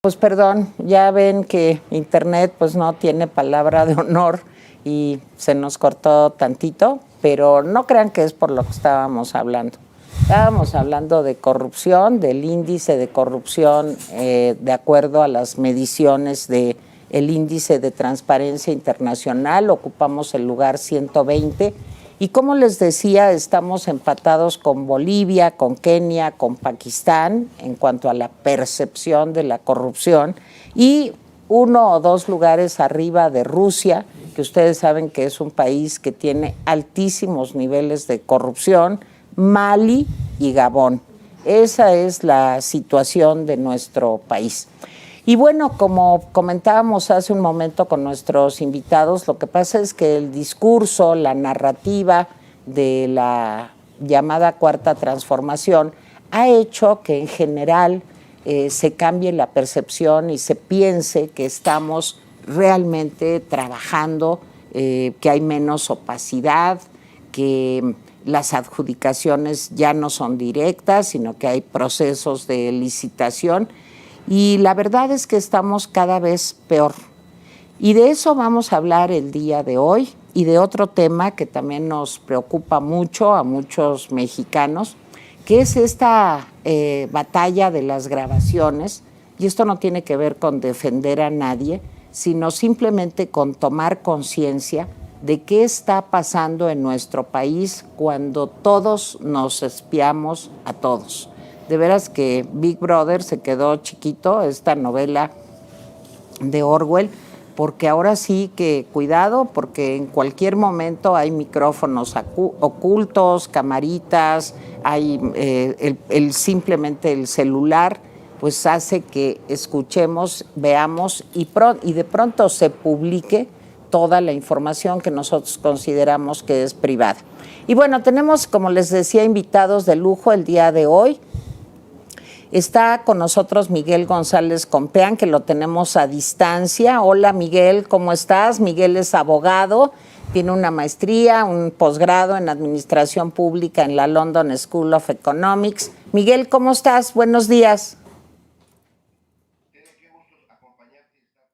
Pues perdón, ya ven que Internet pues no tiene palabra de honor y se nos cortó tantito, pero no crean que es por lo que estábamos hablando. Estábamos hablando de corrupción, del índice de corrupción de acuerdo a las mediciones del índice de transparencia internacional, ocupamos el lugar 120 y como les decía, estamos empatados con Bolivia, con Kenia, con Pakistán en cuanto a la percepción de la corrupción y 1 o 2 lugares arriba de Rusia, que ustedes saben que es un país que tiene altísimos niveles de corrupción, Mali y Gabón. Esa es la situación de nuestro país. Y bueno, como comentábamos hace un momento con nuestros invitados, lo que pasa es que el discurso, la narrativa de la llamada Cuarta Transformación ha hecho que en general se cambie la percepción y se piense que estamos realmente trabajando, que hay menos opacidad, que las adjudicaciones ya no son directas, sino que hay procesos de licitación. Y la verdad es que estamos cada vez peor. Y de eso vamos a hablar el día de hoy y de otro tema que también nos preocupa mucho a muchos mexicanos, que es esta batalla de las grabaciones. Y esto no tiene que ver con defender a nadie, sino simplemente con tomar conciencia de qué está pasando en nuestro país cuando todos nos espiamos a todos. De veras que Big Brother se quedó chiquito, esta novela de Orwell, porque ahora sí que cuidado, porque en cualquier momento hay micrófonos ocultos, camaritas, hay simplemente el celular, pues hace que escuchemos, veamos y de pronto se publique toda la información que nosotros consideramos que es privada. Y bueno, tenemos, como les decía, invitados de lujo el día de hoy. Está con nosotros Miguel González Compeán, que lo tenemos a distancia. Hola Miguel, ¿cómo estás? Miguel es abogado, tiene una maestría, un posgrado en Administración Pública en la London School of Economics. Miguel, ¿cómo estás? Buenos días. Qué gusto acompañarte y estar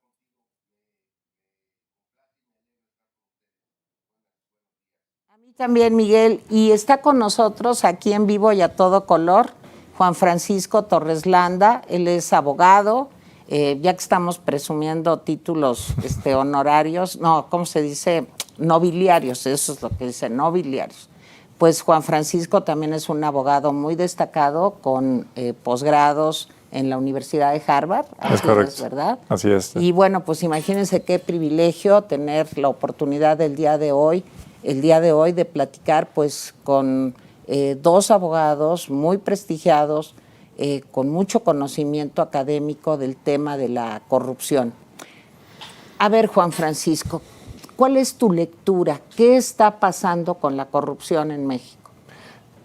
A mí también, Miguel. Y está con nosotros aquí en vivo y a todo color Juan Francisco Torres Landa. Él es abogado, ya que estamos presumiendo títulos honorarios, no, ¿cómo se dice? Nobiliarios, eso es lo que dice, nobiliarios. Pues Juan Francisco también es un abogado muy destacado con posgrados en la Universidad de Harvard. Es correcto. Es, ¿verdad? Así es. Y bueno, pues imagínense qué privilegio tener la oportunidad el día de hoy de platicar pues con 2 abogados muy prestigiados, con mucho conocimiento académico del tema de la corrupción. A ver, Juan Francisco, ¿cuál es tu lectura? ¿Qué está pasando con la corrupción en México?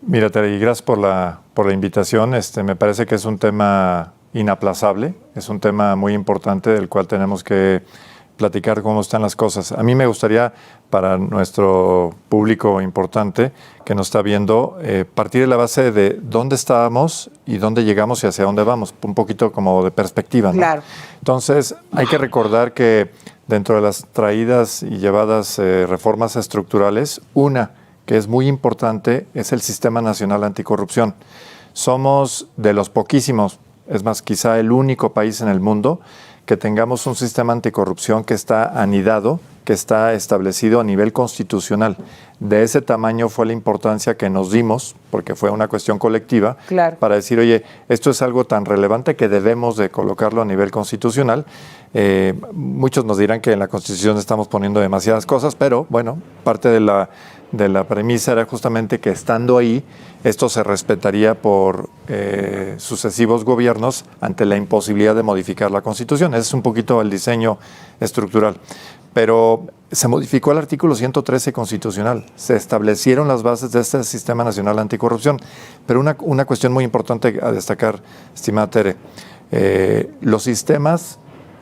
Mira, Tere, y gracias por la invitación. Me parece que es un tema inaplazable, es un tema muy importante del cual tenemos que platicar cómo están las cosas. A mí me gustaría, para nuestro público importante que nos está viendo, partir de la base de dónde estábamos y dónde llegamos y hacia dónde vamos, un poquito como de perspectiva, ¿no? Claro. Entonces, hay que recordar que dentro de las traídas y llevadas reformas estructurales, una que es muy importante es el Sistema Nacional Anticorrupción. Somos de los poquísimos, es más, quizá el único país en el mundo que tengamos un sistema anticorrupción que está anidado, que está establecido a nivel constitucional. De ese tamaño fue la importancia que nos dimos, porque fue una cuestión colectiva, claro, para decir, oye, esto es algo tan relevante que debemos de colocarlo a nivel constitucional. Muchos nos dirán que en la Constitución estamos poniendo demasiadas cosas, pero bueno, parte de la premisa era justamente que estando ahí, esto se respetaría por sucesivos gobiernos ante la imposibilidad de modificar la Constitución. Ese es un poquito el diseño estructural. Pero se modificó el artículo 113 constitucional, se establecieron las bases de este Sistema Nacional Anticorrupción. Pero una cuestión muy importante a destacar, estimada Tere, los sistemas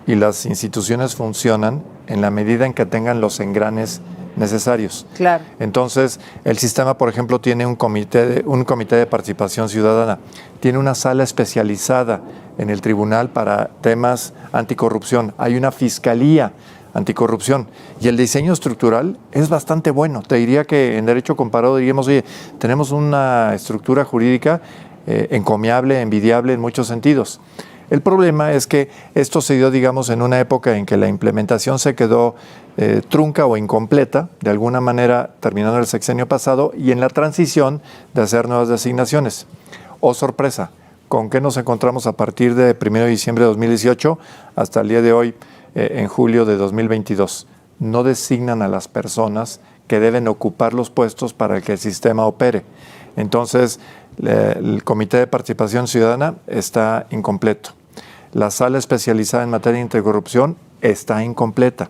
y las instituciones funcionan en la medida en que tengan los engranes necesarios. Claro. Entonces, el sistema, por ejemplo, tiene un comité de participación ciudadana, tiene una sala especializada en el tribunal para temas anticorrupción, hay una fiscalía anticorrupción y el diseño estructural es bastante bueno. Te diría que en derecho comparado diríamos, oye, tenemos una estructura jurídica encomiable, envidiable en muchos sentidos. El problema es que esto se dio, digamos, en una época en que la implementación se quedó trunca o incompleta, de alguna manera terminando el sexenio pasado, y en la transición de hacer nuevas designaciones. Oh, sorpresa, ¿con qué nos encontramos a partir de 1 de diciembre de 2018 hasta el día de hoy, en julio de 2022? No designan a las personas que deben ocupar los puestos para que el sistema opere. Entonces, el Comité de Participación Ciudadana está incompleto. La sala especializada en materia de anticorrupción está incompleta.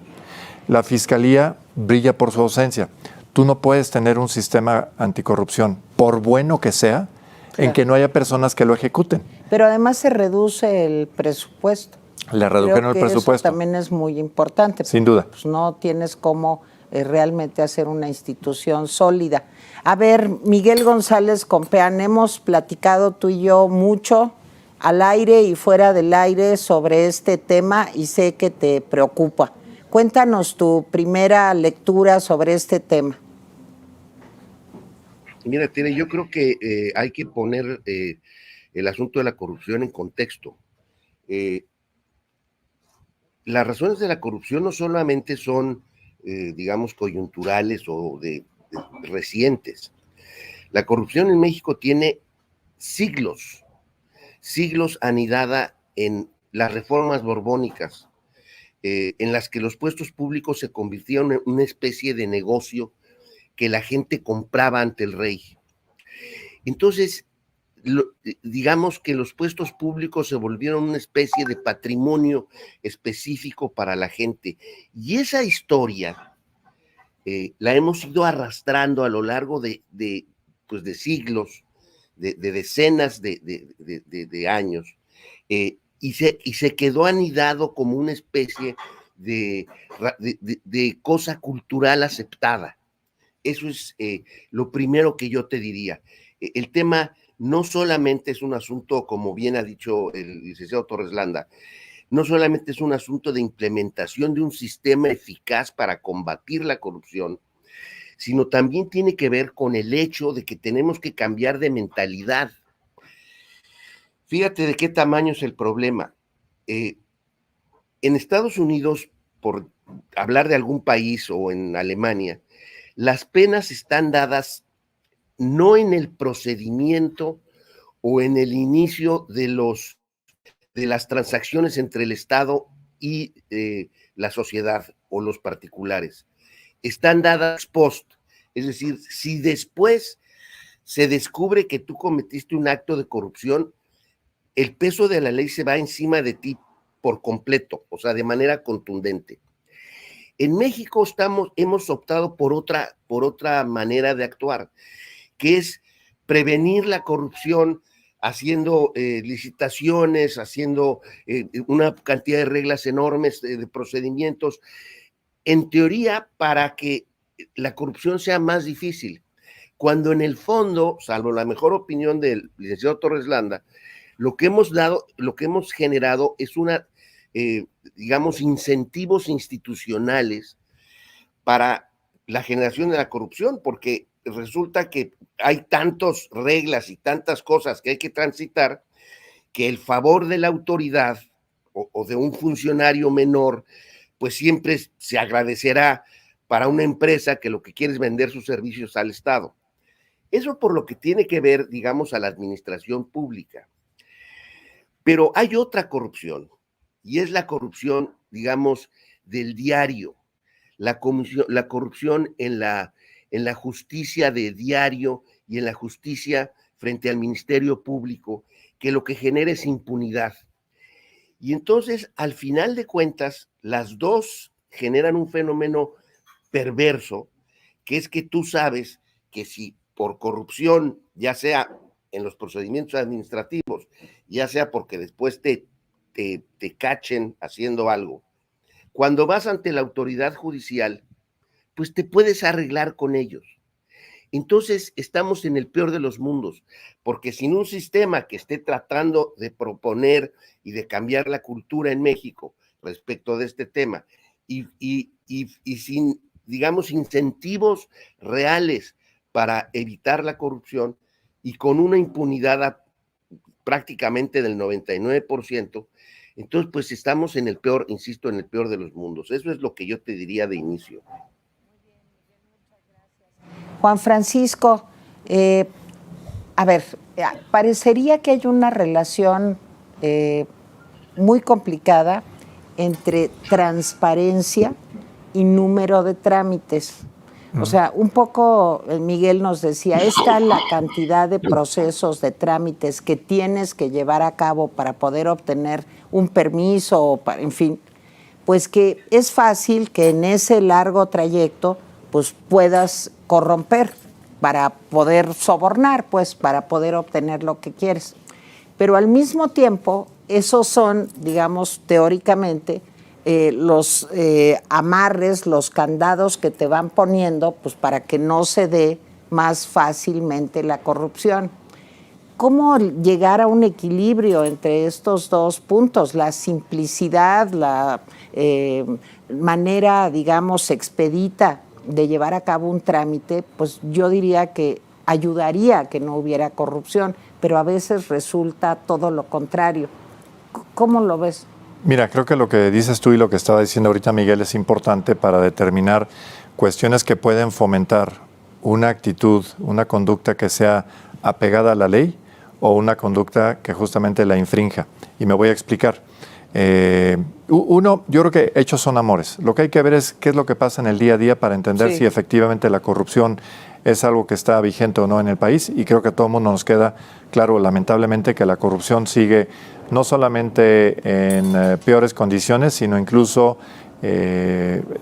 La Fiscalía brilla por su ausencia. Tú no puedes tener un sistema anticorrupción, por bueno que sea, en que no haya personas que lo ejecuten. Pero además se reduce el presupuesto. Le redujeron el presupuesto. Eso también es muy importante. Sin duda. Pues no tienes cómo realmente hacer una institución sólida. A ver, Miguel González Compeán, hemos platicado tú y yo mucho al aire y fuera del aire sobre este tema y sé que te preocupa. Cuéntanos tu primera lectura sobre este tema. Mira, Tere, yo creo que hay que poner el asunto de la corrupción en contexto. Las razones de la corrupción no solamente son, digamos, coyunturales o de recientes. La corrupción en México tiene siglos anidada en las reformas borbónicas, en las que los puestos públicos se convirtieron en una especie de negocio que la gente compraba ante el rey. Entonces, digamos que los puestos públicos se volvieron una especie de patrimonio específico para la gente. Y esa historia la hemos ido arrastrando a lo largo de siglos, de decenas de años, y se quedó anidado como una especie de cosa cultural aceptada. Eso es lo primero que yo te diría. El tema no solamente es un asunto, como bien ha dicho el licenciado Torres Landa, no solamente es un asunto de implementación de un sistema eficaz para combatir la corrupción, sino también tiene que ver con el hecho de que tenemos que cambiar de mentalidad. Fíjate de qué tamaño es el problema. En Estados Unidos, por hablar de algún país, o en Alemania, las penas están dadas no en el procedimiento o en el inicio de las transacciones entre el Estado y la sociedad o los particulares. Están dadas post, es decir, si después se descubre que tú cometiste un acto de corrupción, el peso de la ley se va encima de ti por completo, o sea, de manera contundente. En México hemos optado por otra manera de actuar, que es prevenir la corrupción haciendo licitaciones, haciendo una cantidad de reglas enormes, de procedimientos, en teoría para que la corrupción sea más difícil, cuando en el fondo, salvo la mejor opinión del licenciado Torres Landa, lo que hemos generado es digamos, incentivos institucionales para la generación de la corrupción, porque resulta que hay tantas reglas y tantas cosas que hay que transitar, que el favor de la autoridad o de un funcionario menor, pues siempre se agradecerá para una empresa que lo que quiere es vender sus servicios al Estado. Eso por lo que tiene que ver, digamos, a la administración pública. Pero hay otra corrupción, y es la corrupción, digamos, del diario, la corrupción en la justicia de diario y en la justicia frente al Ministerio Público, que lo que genera es impunidad. Y entonces, al final de cuentas, las dos generan un fenómeno perverso, que es que tú sabes que si por corrupción, ya sea en los procedimientos administrativos, ya sea porque después te cachen haciendo algo, cuando vas ante la autoridad judicial, pues te puedes arreglar con ellos. Entonces estamos en el peor de los mundos, porque sin un sistema que esté tratando de proponer y de cambiar la cultura en México respecto de este tema, y sin, digamos, incentivos reales para evitar la corrupción, y con una impunidad prácticamente del 99%, entonces pues estamos en el peor, insisto, en el peor de los mundos. Eso es lo que yo te diría de inicio. Juan Francisco, a ver, parecería que hay una relación muy complicada entre transparencia y número de trámites. O sea, un poco Miguel nos decía, esta la cantidad de procesos, de trámites que tienes que llevar a cabo para poder obtener un permiso, o para, en fin, pues que es fácil que en ese largo trayecto pues puedas corromper para poder sobornar, pues para poder obtener lo que quieres. Pero al mismo tiempo, esos son, digamos, teóricamente, los amarres, los candados que te van poniendo pues para que no se dé más fácilmente la corrupción. ¿Cómo llegar a un equilibrio entre estos dos puntos? La simplicidad, la manera, digamos, expedita de llevar a cabo un trámite, pues yo diría que ayudaría a que no hubiera corrupción, pero a veces resulta todo lo contrario. ¿Cómo lo ves? Mira, creo que lo que dices tú y lo que estaba diciendo ahorita Miguel es importante para determinar cuestiones que pueden fomentar una actitud, una conducta que sea apegada a la ley o una conducta que justamente la infrinja. Y me voy a explicar. Uno, yo creo que hechos son amores. Lo que hay que ver es qué es lo que pasa en el día a día para entender si efectivamente la corrupción es algo que está vigente o no en el país, y creo que a todo el mundo nos queda claro, lamentablemente, que la corrupción sigue no solamente en peores condiciones, sino incluso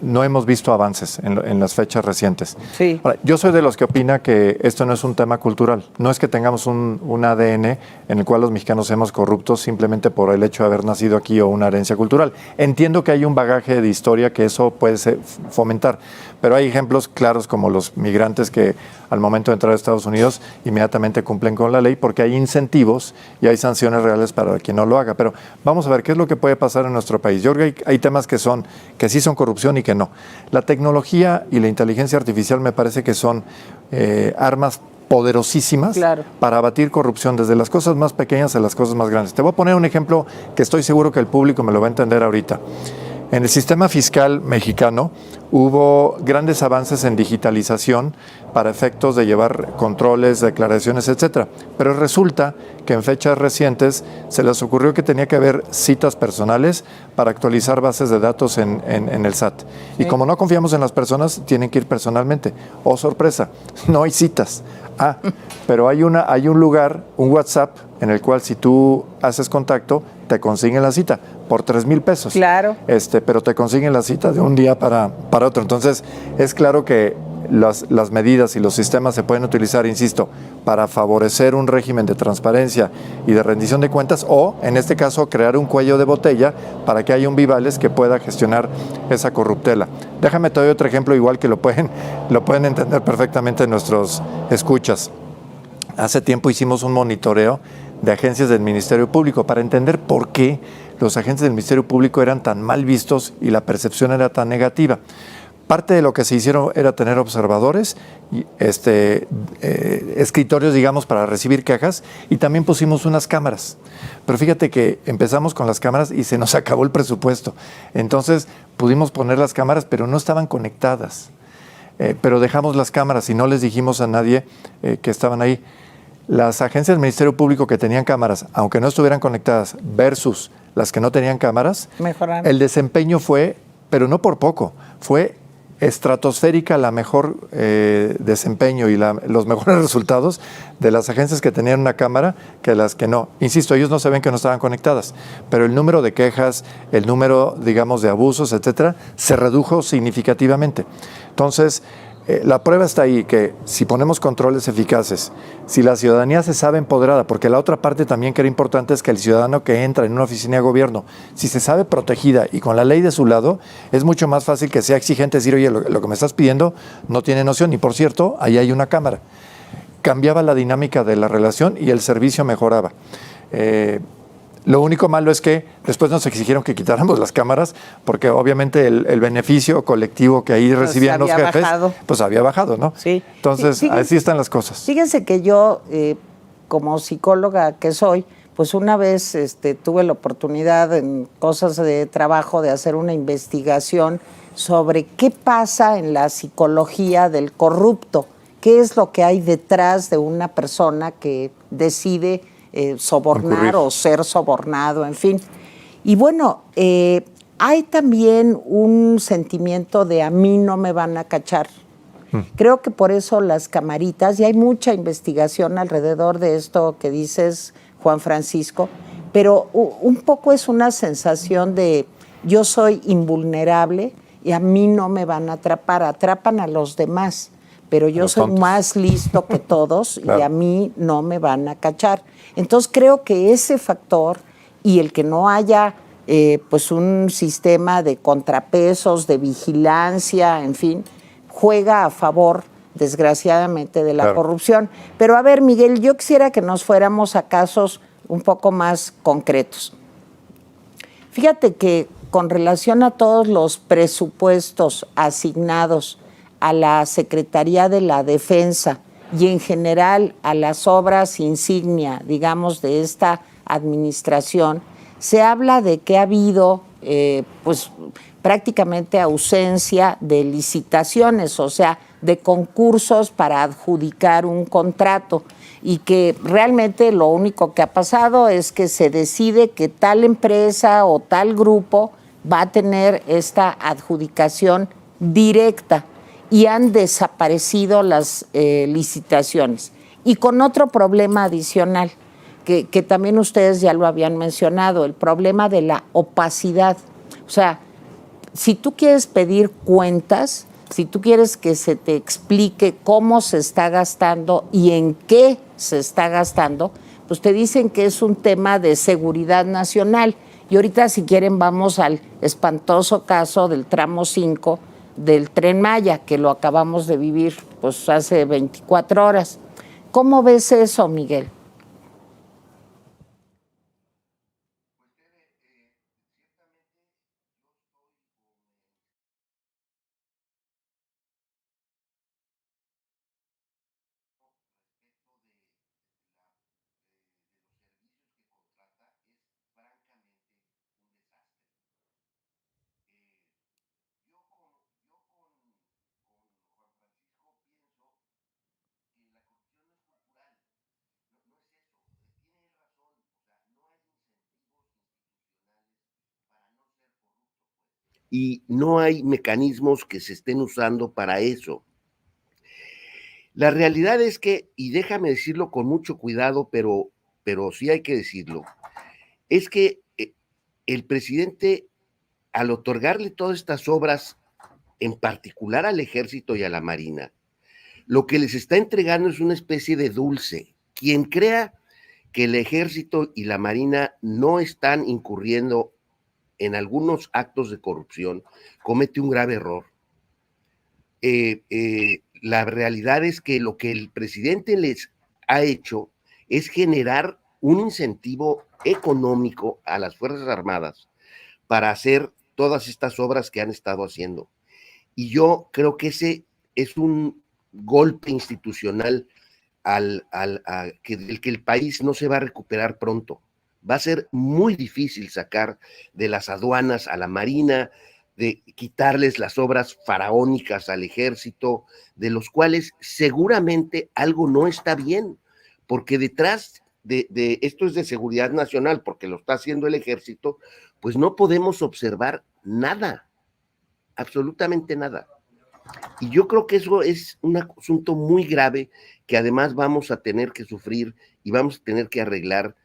no hemos visto avances en las fechas recientes. Sí. Ahora, yo soy de los que opina que esto no es un tema cultural. No es que tengamos un ADN en el cual los mexicanos seamos corruptos simplemente por el hecho de haber nacido aquí o una herencia cultural. Entiendo que hay un bagaje de historia que eso puede fomentar, pero hay ejemplos claros como los migrantes que al momento de entrar a Estados Unidos inmediatamente cumplen con la ley porque hay incentivos y hay sanciones reales para quien no lo haga. Pero vamos a ver qué es lo que puede pasar en nuestro país. Yo creo que hay temas que sí son corrupción y que no. La tecnología y la inteligencia artificial me parece que son armas poderosísimas para abatir corrupción desde las cosas más pequeñas a las cosas más grandes. Te voy a poner un ejemplo que estoy seguro que el público me lo va a entender ahorita. En el sistema fiscal mexicano hubo grandes avances en digitalización para efectos de llevar controles, declaraciones, etcétera. Pero resulta que en fechas recientes se les ocurrió que tenía que haber citas personales para actualizar bases de datos en el SAT. Sí. Y como no confiamos en las personas, tienen que ir personalmente. Oh, sorpresa, no hay citas. Pero hay un lugar, un WhatsApp, en el cual si tú haces contacto, te consiguen la cita por 3,000 pesos. Claro. Pero te consiguen la cita de un día para otro. Entonces, es claro que las medidas y los sistemas se pueden utilizar, insisto, para favorecer un régimen de transparencia y de rendición de cuentas, o, en este caso, crear un cuello de botella para que haya un Vivales que pueda gestionar esa corruptela. Déjame te doy otro ejemplo, igual que lo pueden entender perfectamente nuestros escuchas. Hace tiempo hicimos un monitoreo de agencias del Ministerio Público para entender por qué los agentes del Ministerio Público eran tan mal vistos y la percepción era tan negativa. Parte de lo que se hicieron era tener observadores, y escritorios, digamos, para recibir quejas, y también pusimos unas cámaras. Pero fíjate que empezamos con las cámaras y se nos acabó el presupuesto. Entonces pudimos poner las cámaras, pero no estaban conectadas. Pero dejamos las cámaras y no les dijimos a nadie que estaban ahí. Las agencias del Ministerio Público que tenían cámaras, aunque no estuvieran conectadas, versus las que no tenían cámaras, mejoraron. El desempeño fue, pero no por poco, fue estratosférica la mejor desempeño y los mejores resultados de las agencias que tenían una cámara que las que no. Insisto, ellos no sabían que no estaban conectadas, pero el número de quejas, el número, digamos, de abusos, etcétera, se redujo significativamente. Entonces, La prueba está ahí, que si ponemos controles eficaces, si la ciudadanía se sabe empoderada, porque la otra parte también que era importante es que el ciudadano que entra en una oficina de gobierno, si se sabe protegida y con la ley de su lado, es mucho más fácil que sea exigente, decir, oye, lo que me estás pidiendo no tiene noción, y por cierto, ahí hay una cámara. Cambiaba la dinámica de la relación y el servicio mejoraba. Lo único malo es que después nos exigieron que quitáramos las cámaras porque obviamente el beneficio colectivo que ahí recibían los jefes, pues había bajado, ¿no? Sí. Entonces, Fíjense, así están las cosas. Fíjense que yo, como psicóloga que soy, pues una vez tuve la oportunidad en cosas de trabajo de hacer una investigación sobre qué pasa en la psicología del corrupto, qué es lo que hay detrás de una persona que decide sobornar o ser sobornado, en fin. Y bueno, hay también un sentimiento de a mí no me van a cachar. Creo que por eso las camaritas, y hay mucha investigación alrededor de esto que dices, Juan Francisco, pero un poco es una sensación de yo soy invulnerable y a mí no me van a atrapar, atrapan a los demás, pero yo soy más listo que todos claro. Y a mí no me van a cachar. Entonces creo que ese factor y el que no haya pues un sistema de contrapesos, de vigilancia, en fin, juega a favor, desgraciadamente, de la corrupción. Pero a ver, Miguel, yo quisiera que nos fuéramos a casos un poco más concretos. Fíjate que con relación a todos los presupuestos asignados a la Secretaría de la Defensa y en general a las obras insignia, digamos, de esta administración, se habla de que ha habido pues prácticamente ausencia de licitaciones, o sea, de concursos para adjudicar un contrato y que realmente lo único que ha pasado es que se decide que tal empresa o tal grupo va a tener esta adjudicación directa y han desaparecido las licitaciones. Y con otro problema adicional, que también ustedes ya lo habían mencionado, el problema de la opacidad. O sea, si tú quieres pedir cuentas, si tú quieres que se te explique cómo se está gastando y en qué se está gastando, pues te dicen que es un tema de seguridad nacional. Y ahorita, si quieren, vamos al espantoso caso del tramo 5 del Tren Maya, que lo acabamos de vivir pues hace 24 horas. ¿Cómo ves eso, Miguel? Y no hay mecanismos que se estén usando para eso. La realidad es que, y déjame decirlo con mucho cuidado, pero sí hay que decirlo, es que el presidente, al otorgarle todas estas obras, en particular al Ejército y a la Marina, lo que les está entregando es una especie de dulce. Quien crea que el Ejército y la Marina no están incurriendo en algunos actos de corrupción, comete un grave error. La realidad es que lo que el presidente les ha hecho es generar un incentivo económico a las Fuerzas Armadas para hacer todas estas obras que han estado haciendo. Y yo creo que ese es un golpe institucional del que el país no se va a recuperar pronto. Va a ser muy difícil sacar de las aduanas a la Marina, de quitarles las obras faraónicas al Ejército, de los cuales seguramente algo no está bien, porque detrás de esto es de seguridad nacional, porque lo está haciendo el Ejército, pues no podemos observar nada, absolutamente nada. Y yo creo que eso es un asunto muy grave que además vamos a tener que sufrir y vamos a tener que arreglar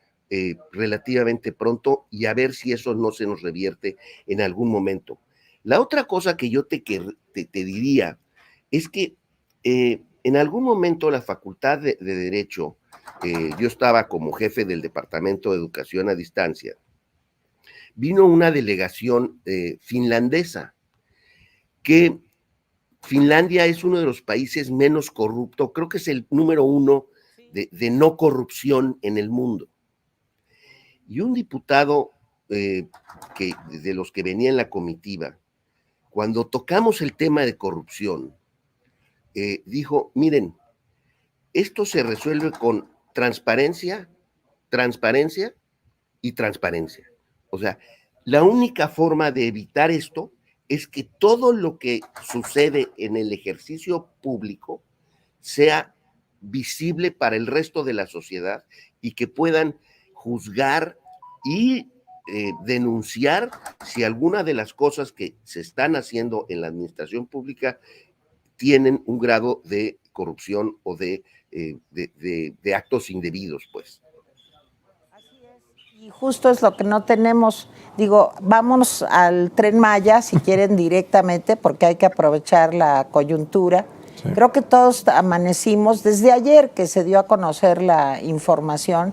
relativamente pronto y a ver si eso no se nos revierte en algún momento. La otra cosa que yo te diría es que En algún momento la Facultad de Derecho, yo estaba como jefe del Departamento de Educación a Distancia, vino una delegación finlandesa, que Finlandia es uno de los países menos corruptos, creo que es el número 1 de no corrupción en el mundo. Y un diputado de los que venía en la comitiva, cuando tocamos el tema de corrupción, dijo, miren, esto se resuelve con transparencia, transparencia y transparencia. O sea, la única forma de evitar esto es que todo lo que sucede en el ejercicio público sea visible para el resto de la sociedad y que puedan juzgar y denunciar si alguna de las cosas que se están haciendo en la administración pública tienen un grado de corrupción o de actos indebidos, pues. Y justo es lo que no tenemos. Digo, vamos al Tren Maya, si quieren directamente, porque hay que aprovechar la coyuntura. Sí. Creo que todos amanecimos, desde ayer que se dio a conocer la información,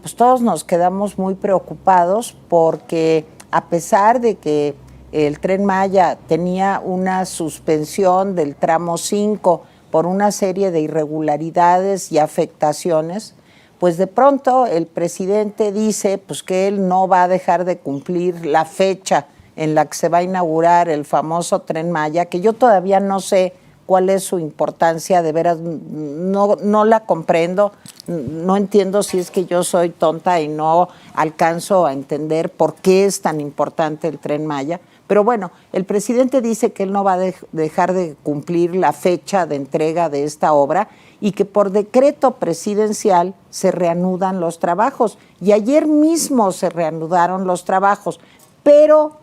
pues todos nos quedamos muy preocupados porque a pesar de que el Tren Maya tenía una suspensión del tramo 5 por una serie de irregularidades y afectaciones, pues de pronto el presidente dice pues que él no va a dejar de cumplir la fecha en la que se va a inaugurar el famoso Tren Maya, que yo todavía no sé cuál es su importancia, de veras no la comprendo, no entiendo si es que yo soy tonta y no alcanzo a entender por qué es tan importante el Tren Maya. Pero bueno, el presidente dice que él no va a dejar de cumplir la fecha de entrega de esta obra y que por decreto presidencial se reanudan los trabajos. Y ayer mismo se reanudaron los trabajos. Pero,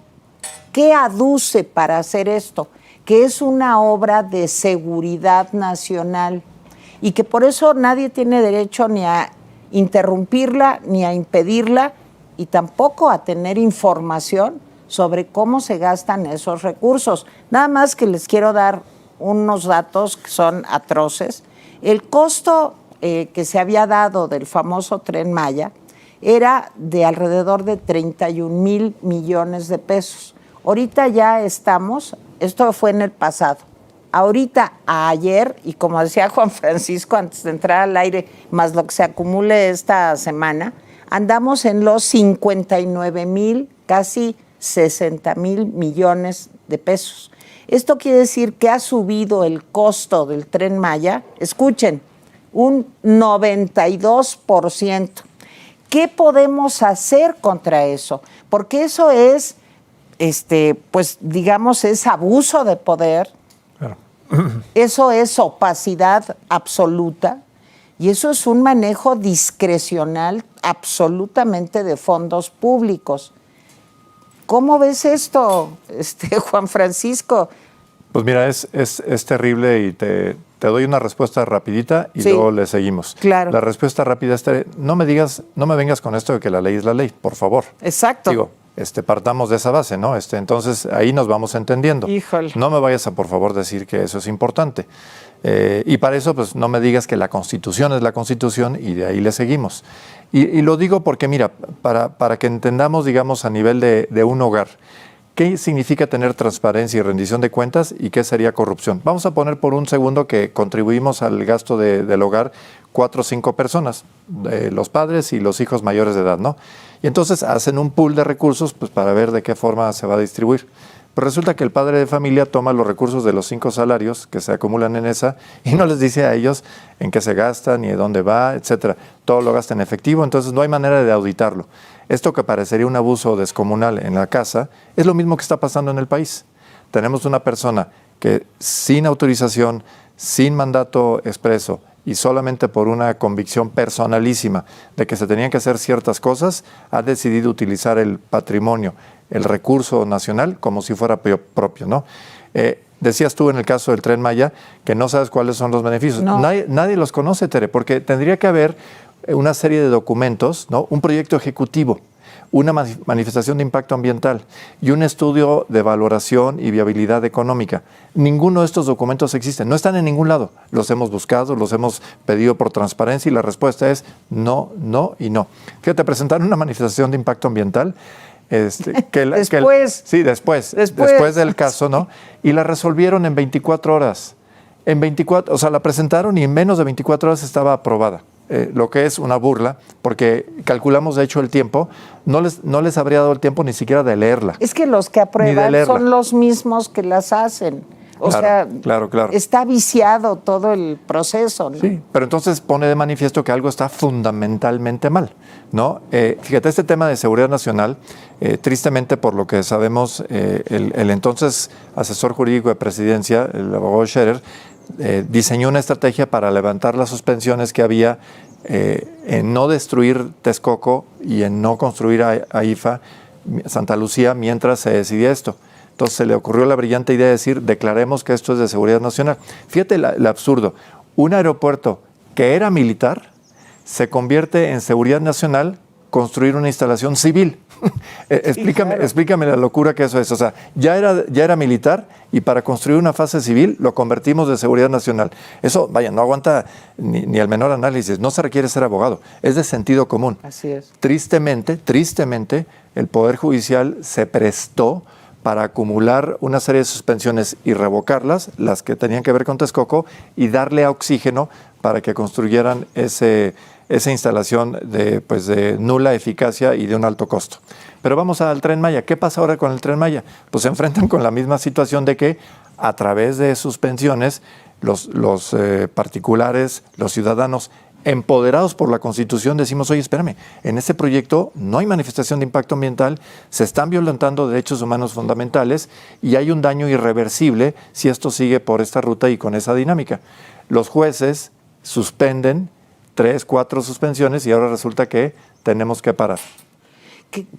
¿qué aduce para hacer esto? Que es una obra de seguridad nacional y que por eso nadie tiene derecho ni a interrumpirla, ni a impedirla y tampoco a tener información sobre cómo se gastan esos recursos. Nada más que les quiero dar unos datos que son atroces. El costo que se había dado del famoso Tren Maya era de alrededor de 31,000 millones de pesos. Ahorita ya estamos, esto fue en el pasado, ahorita a ayer, y como decía Juan Francisco antes de entrar al aire, más lo que se acumule esta semana, andamos en los 59,000, casi 60,000 millones de pesos. Esto quiere decir que ha subido el costo del Tren Maya, escuchen, un 92%. ¿Qué podemos hacer contra eso? Porque eso es, pues digamos, es abuso de poder, claro. Eso es opacidad absoluta y eso es un manejo discrecional absolutamente de fondos públicos. ¿Cómo ves esto, Juan Francisco? Pues mira, es terrible y te doy una respuesta rapidita y sí, luego le seguimos. Claro. La respuesta rápida es, no me vengas con esto de que la ley es la ley, por favor. Exacto. Digo, partamos de esa base, ¿no? Entonces ahí nos vamos entendiendo. Híjole. No me vayas a, por favor, decir que eso es importante. Y para eso, pues no me digas que la Constitución es la Constitución y de ahí le seguimos. Y lo digo porque, mira, para que entendamos, digamos, a nivel de un hogar, ¿qué significa tener transparencia y rendición de cuentas y qué sería corrupción? Vamos a poner por un segundo que contribuimos al gasto del hogar 4 o 5 personas, los padres y los hijos mayores de edad, ¿no? Y entonces hacen un pool de recursos pues, para ver de qué forma se va a distribuir. Pero resulta que el padre de familia toma los recursos de los 5 salarios que se acumulan en esa y no les dice a ellos en qué se gasta, ni de dónde va, etcétera. Todo lo gasta en efectivo, entonces no hay manera de auditarlo. Esto que parecería un abuso descomunal en la casa es lo mismo que está pasando en el país. Tenemos una persona que sin autorización, sin mandato expreso y solamente por una convicción personalísima de que se tenían que hacer ciertas cosas, ha decidido utilizar el patrimonio, el recurso nacional, como si fuera propio, ¿no? Decías tú en el caso del Tren Maya que no sabes cuáles son los beneficios. No. Nadie los conoce, Tere, porque tendría que haber una serie de documentos, ¿no? Un proyecto ejecutivo, una manifestación de impacto ambiental y un estudio de valoración y viabilidad económica. Ninguno de estos documentos existen, no están en ningún lado. Los hemos buscado, los hemos pedido por transparencia y la respuesta es no, no y no. Fíjate, presentaron una manifestación de impacto ambiental. Después del caso, ¿no? Y la resolvieron en 24 horas. O sea, la presentaron y en menos de 24 horas estaba aprobada. Lo que es una burla, porque calculamos de hecho el tiempo, no les habría dado el tiempo ni siquiera de leerla. Es que los que aprueban son los mismos que las hacen. Claro. Está viciado todo el proceso, ¿no? Sí, pero entonces pone de manifiesto que algo está fundamentalmente mal, ¿no? Fíjate, este tema de seguridad nacional, tristemente por lo que sabemos, el entonces asesor jurídico de presidencia, el abogado Scherer, diseñó una estrategia para levantar las suspensiones que había en no destruir Texcoco y en no construir AIFA, Santa Lucía, mientras se decidía esto. Entonces se le ocurrió la brillante idea de decir, declaremos que esto es de seguridad nacional. Fíjate el absurdo. Un aeropuerto que era militar se convierte en seguridad nacional construir una instalación civil. Explícame la locura que eso es. O sea, ya era militar y para construir una fase civil lo convertimos de seguridad nacional. Eso, vaya, no aguanta ni el menor análisis. No se requiere ser abogado. Es de sentido común. Así es. Tristemente, el Poder Judicial se prestó para acumular una serie de suspensiones y revocarlas, las que tenían que ver con Texcoco, y darle oxígeno para que construyeran esa instalación de nula eficacia y de un alto costo. Pero vamos al Tren Maya. ¿Qué pasa ahora con el Tren Maya? Pues se enfrentan con la misma situación de que a través de suspensiones los particulares, los ciudadanos empoderados por la Constitución decimos, oye, espérame, en este proyecto no hay manifestación de impacto ambiental, se están violentando derechos humanos fundamentales y hay un daño irreversible si esto sigue por esta ruta y con esa dinámica. Los jueces suspenden 3, 4 suspensiones y ahora resulta que tenemos que parar.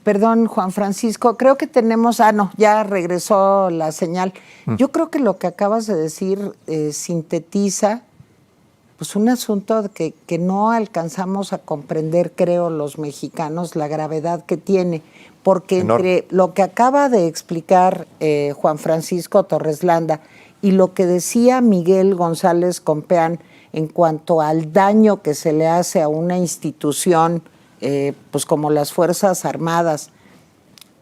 Perdón, Juan Francisco, creo que tenemos... ya regresó la señal. Yo creo que lo que acabas de decir sintetiza pues un asunto que no alcanzamos a comprender, creo, los mexicanos, la gravedad que tiene, porque entre lo que acaba de explicar Juan Francisco Torres Landa y lo que decía Miguel González Compeán en cuanto al daño que se le hace a una institución, pues como las Fuerzas Armadas,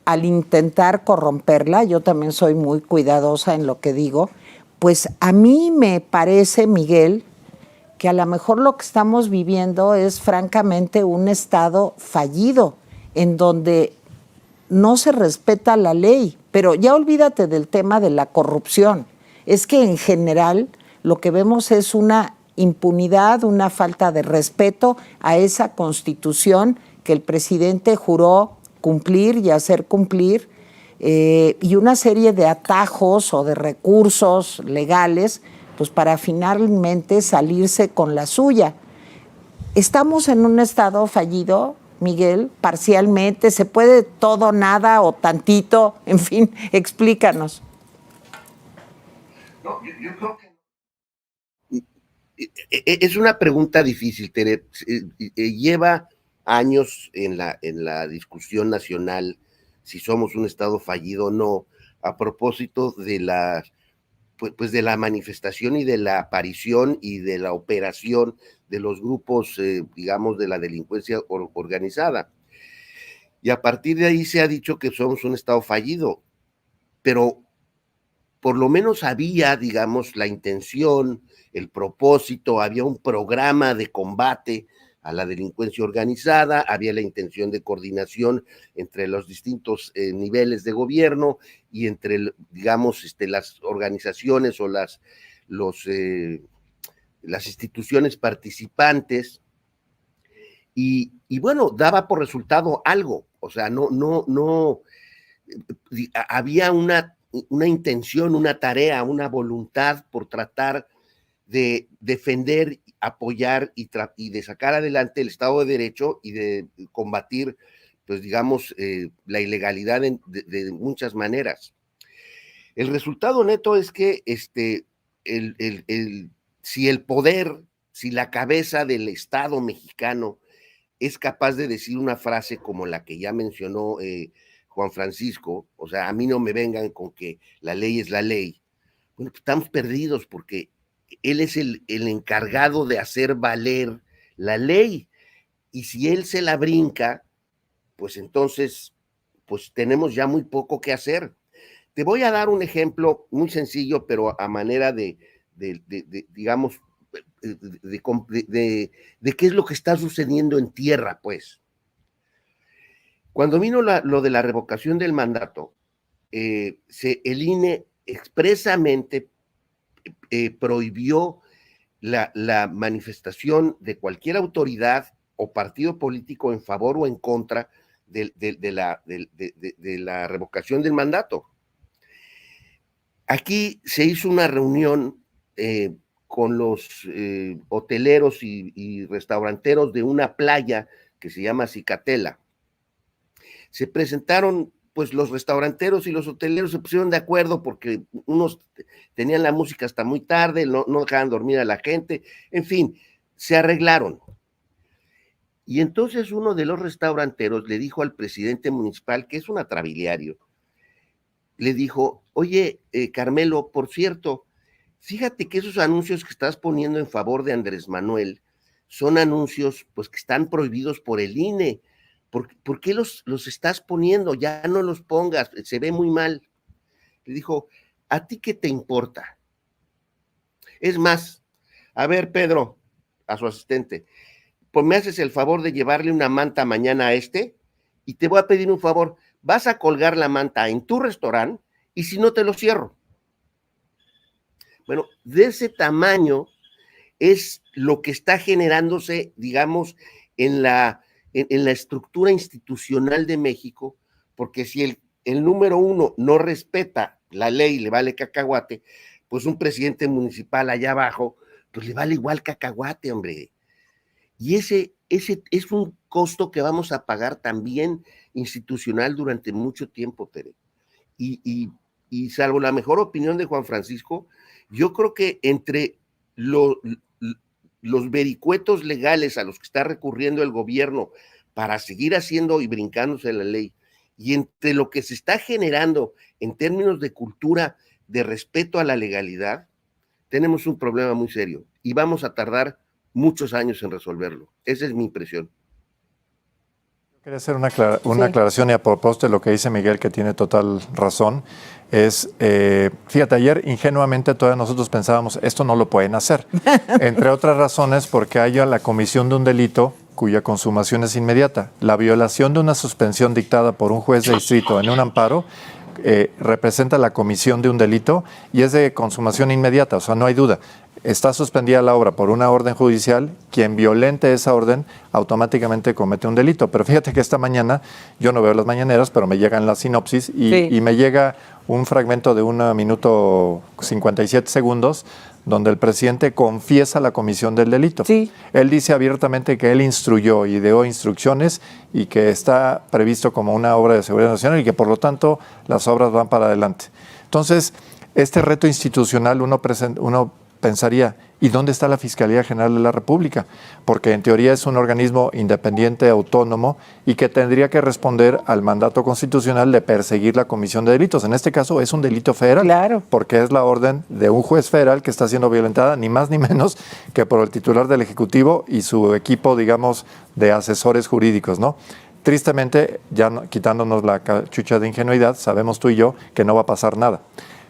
al intentar corromperla, yo también soy muy cuidadosa en lo que digo, pues a mí me parece, Miguel, que a lo mejor lo que estamos viviendo es francamente un Estado fallido, en donde no se respeta la ley. Pero ya olvídate del tema de la corrupción. Es que en general lo que vemos es una impunidad, una falta de respeto a esa Constitución que el presidente juró cumplir y hacer cumplir, y una serie de atajos o de recursos legales pues para finalmente salirse con la suya. ¿Estamos en un Estado fallido, Miguel? Parcialmente, ¿se puede todo, nada o tantito? En fin, explícanos. No, yo creo que es una pregunta difícil, Tere. Lleva años en la discusión nacional si somos un Estado fallido o no, a propósito de de la manifestación y de la aparición y de la operación de los grupos, digamos, de la delincuencia organizada. Y a partir de ahí se ha dicho que somos un Estado fallido, pero por lo menos había, digamos, la intención, el propósito, había un programa de combate a la delincuencia organizada, había la intención de coordinación entre los distintos niveles de gobierno y entre, digamos, las organizaciones o las instituciones participantes, y bueno, daba por resultado algo, o sea, no, había una intención, una tarea, una voluntad por tratar de defender, apoyar y de sacar adelante el Estado de Derecho y de combatir, pues digamos, la ilegalidad de muchas maneras. El resultado neto es que si el poder, si la cabeza del Estado mexicano es capaz de decir una frase como la que ya mencionó Juan Francisco, o sea, a mí no me vengan con que la ley es la ley. Bueno, pues estamos perdidos porque él es el encargado de hacer valer la ley, y si él se la brinca, pues entonces, pues tenemos ya muy poco que hacer. Te voy a dar un ejemplo muy sencillo, pero a manera digamos, de qué es lo que está sucediendo en tierra, pues. Cuando vino lo de la revocación del mandato, el INE expresamente prohibió la manifestación de cualquier autoridad o partido político en favor o en contra de la revocación del mandato. Aquí se hizo una reunión con los hoteleros y restauranteros de una playa que se llama Cicatela. Se presentaron, pues los restauranteros y los hoteleros se pusieron de acuerdo porque unos tenían la música hasta muy tarde, no dejaban dormir a la gente, en fin, se arreglaron. Y entonces uno de los restauranteros le dijo al presidente municipal, que es un atrabiliario, le dijo, oye, Carmelo, por cierto, fíjate que esos anuncios que estás poniendo en favor de Andrés Manuel son anuncios pues que están prohibidos por el INE. ¿Por qué los estás poniendo? Ya no los pongas, se ve muy mal. Le dijo, ¿a ti qué te importa? Es más, a ver, Pedro, a su asistente, pues me haces el favor de llevarle una manta mañana a y te voy a pedir un favor, vas a colgar la manta en tu restaurante y si no te lo cierro. Bueno, de ese tamaño es lo que está generándose, digamos, en la estructura institucional de México, porque si el número uno no respeta la ley, le vale cacahuate, pues un presidente municipal allá abajo, pues le vale igual cacahuate, hombre. Y ese es un costo que vamos a pagar también institucional durante mucho tiempo, Tere. Y salvo la mejor opinión de Juan Francisco, yo creo que entre los vericuetos legales a los que está recurriendo el gobierno para seguir haciendo y brincándose la ley, y entre lo que se está generando en términos de cultura, de respeto a la legalidad, tenemos un problema muy serio y vamos a tardar muchos años en resolverlo. Esa es mi impresión. Quería hacer una aclaración y a propósito de lo que dice Miguel, que tiene total razón, fíjate, ayer ingenuamente todos nosotros pensábamos, esto no lo pueden hacer, entre otras razones porque haya la comisión de un delito cuya consumación es inmediata. La violación de una suspensión dictada por un juez de distrito en un amparo representa la comisión de un delito y es de consumación inmediata, o sea, no hay duda. Está suspendida la obra por una orden judicial, quien violente esa orden automáticamente comete un delito. Pero fíjate que esta mañana, yo no veo las mañaneras, pero me llegan las sinopsis y me llega un fragmento de 1 minuto 57 segundos donde el presidente confiesa la comisión del delito. Sí. Él dice abiertamente que él instruyó y dio instrucciones y que está previsto como una obra de seguridad nacional y que por lo tanto las obras van para adelante. Entonces, este reto institucional uno pensaría, ¿y dónde está la Fiscalía General de la República? Porque en teoría es un organismo independiente, autónomo, y que tendría que responder al mandato constitucional de perseguir la comisión de delitos. En este caso es un delito federal, claro, porque es la orden de un juez federal que está siendo violentada, ni más ni menos que por el titular del Ejecutivo y su equipo, digamos, de asesores jurídicos, ¿no? Tristemente, ya quitándonos la cachucha de ingenuidad, sabemos tú y yo que no va a pasar nada.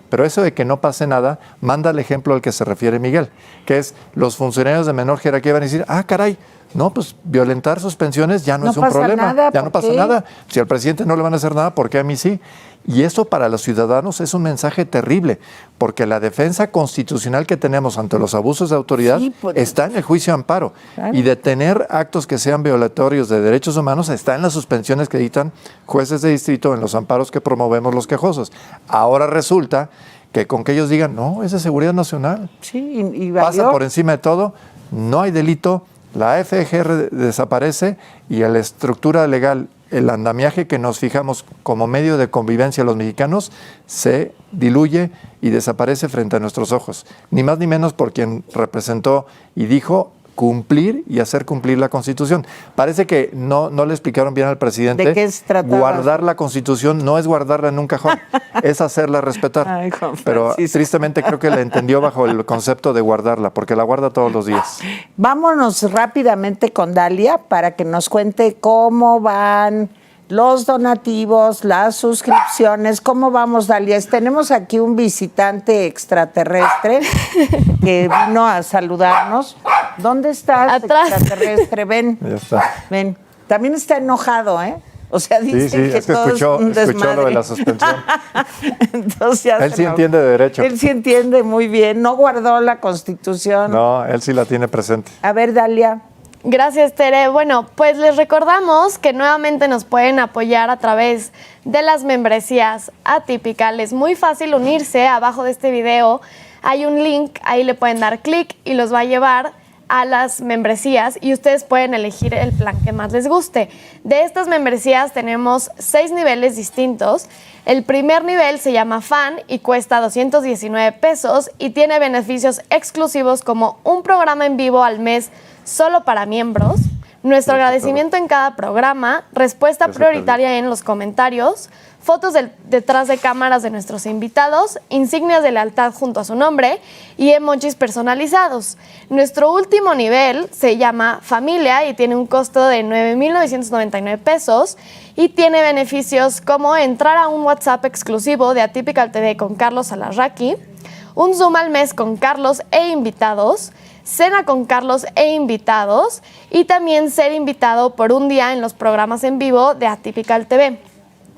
Pero eso de que no pase nada, manda el ejemplo al que se refiere Miguel, que es los funcionarios de menor jerarquía van a decir, caray, no, pues violentar suspensiones ya no es un problema, ya no pasa nada. Si al presidente no le van a hacer nada, ¿por qué a mí sí? Y eso para los ciudadanos es un mensaje terrible, porque la defensa constitucional que tenemos ante los abusos de autoridad está en el juicio de amparo. Claro. Y detener actos que sean violatorios de derechos humanos está en las suspensiones que dictan jueces de distrito en los amparos que promovemos los quejosos. Ahora resulta que con que ellos digan, no, es de seguridad nacional. Sí, y pasa por encima de todo, no hay delito, la FGR desaparece y la estructura legal, el andamiaje que nos fijamos como medio de convivencia los mexicanos se diluye y desaparece frente a nuestros ojos. Ni más ni menos por quien representó y dijo cumplir y hacer cumplir la Constitución. Parece que no le explicaron bien al presidente. ¿De qué se trataba? Guardar la Constitución no es guardarla en un cajón, es hacerla respetar. Ay, Juan Pero Francisco. tristemente creo que la entendió bajo el concepto de guardarla, porque la guarda todos los días. Vámonos rápidamente con Dalia para que nos cuente cómo van los donativos, las suscripciones. ¿Cómo vamos, Dalia? Tenemos aquí un visitante extraterrestre que vino a saludarnos. ¿Dónde estás, Atrás. extraterrestre? Ven, Ya está. ven. También está enojado, ¿eh? O sea, dice Sí, que es que todo escuchó es un desmadre. lo de la suspensión. Entonces ya Él se sí lo- entiende de derecho. Él sí entiende muy bien. No guardó la Constitución. No, él sí la tiene presente. A ver, Dalia. Gracias, Tere. Bueno, pues les recordamos que nuevamente nos pueden apoyar a través de las membresías atípicas. Es muy fácil unirse. Abajo de este video hay un link, ahí le pueden dar clic y los va a llevar a las membresías y ustedes pueden elegir el plan que más les guste. De estas membresías tenemos 6 niveles distintos. El primer nivel se llama Fan y cuesta 219 pesos y tiene beneficios exclusivos como un programa en vivo al mes solo para miembros, nuestro agradecimiento en cada programa, respuesta prioritaria en los comentarios, fotos detrás de cámaras de nuestros invitados, insignias de lealtad junto a su nombre y emojis personalizados. Nuestro último nivel se llama Familia y tiene un costo de 9,999 pesos y tiene beneficios como entrar a un WhatsApp exclusivo de Atypical TV con Carlos Alarraqui, un Zoom al mes con Carlos e invitados, cena con Carlos e invitados y también ser invitado por un día en los programas en vivo de Atypical TV.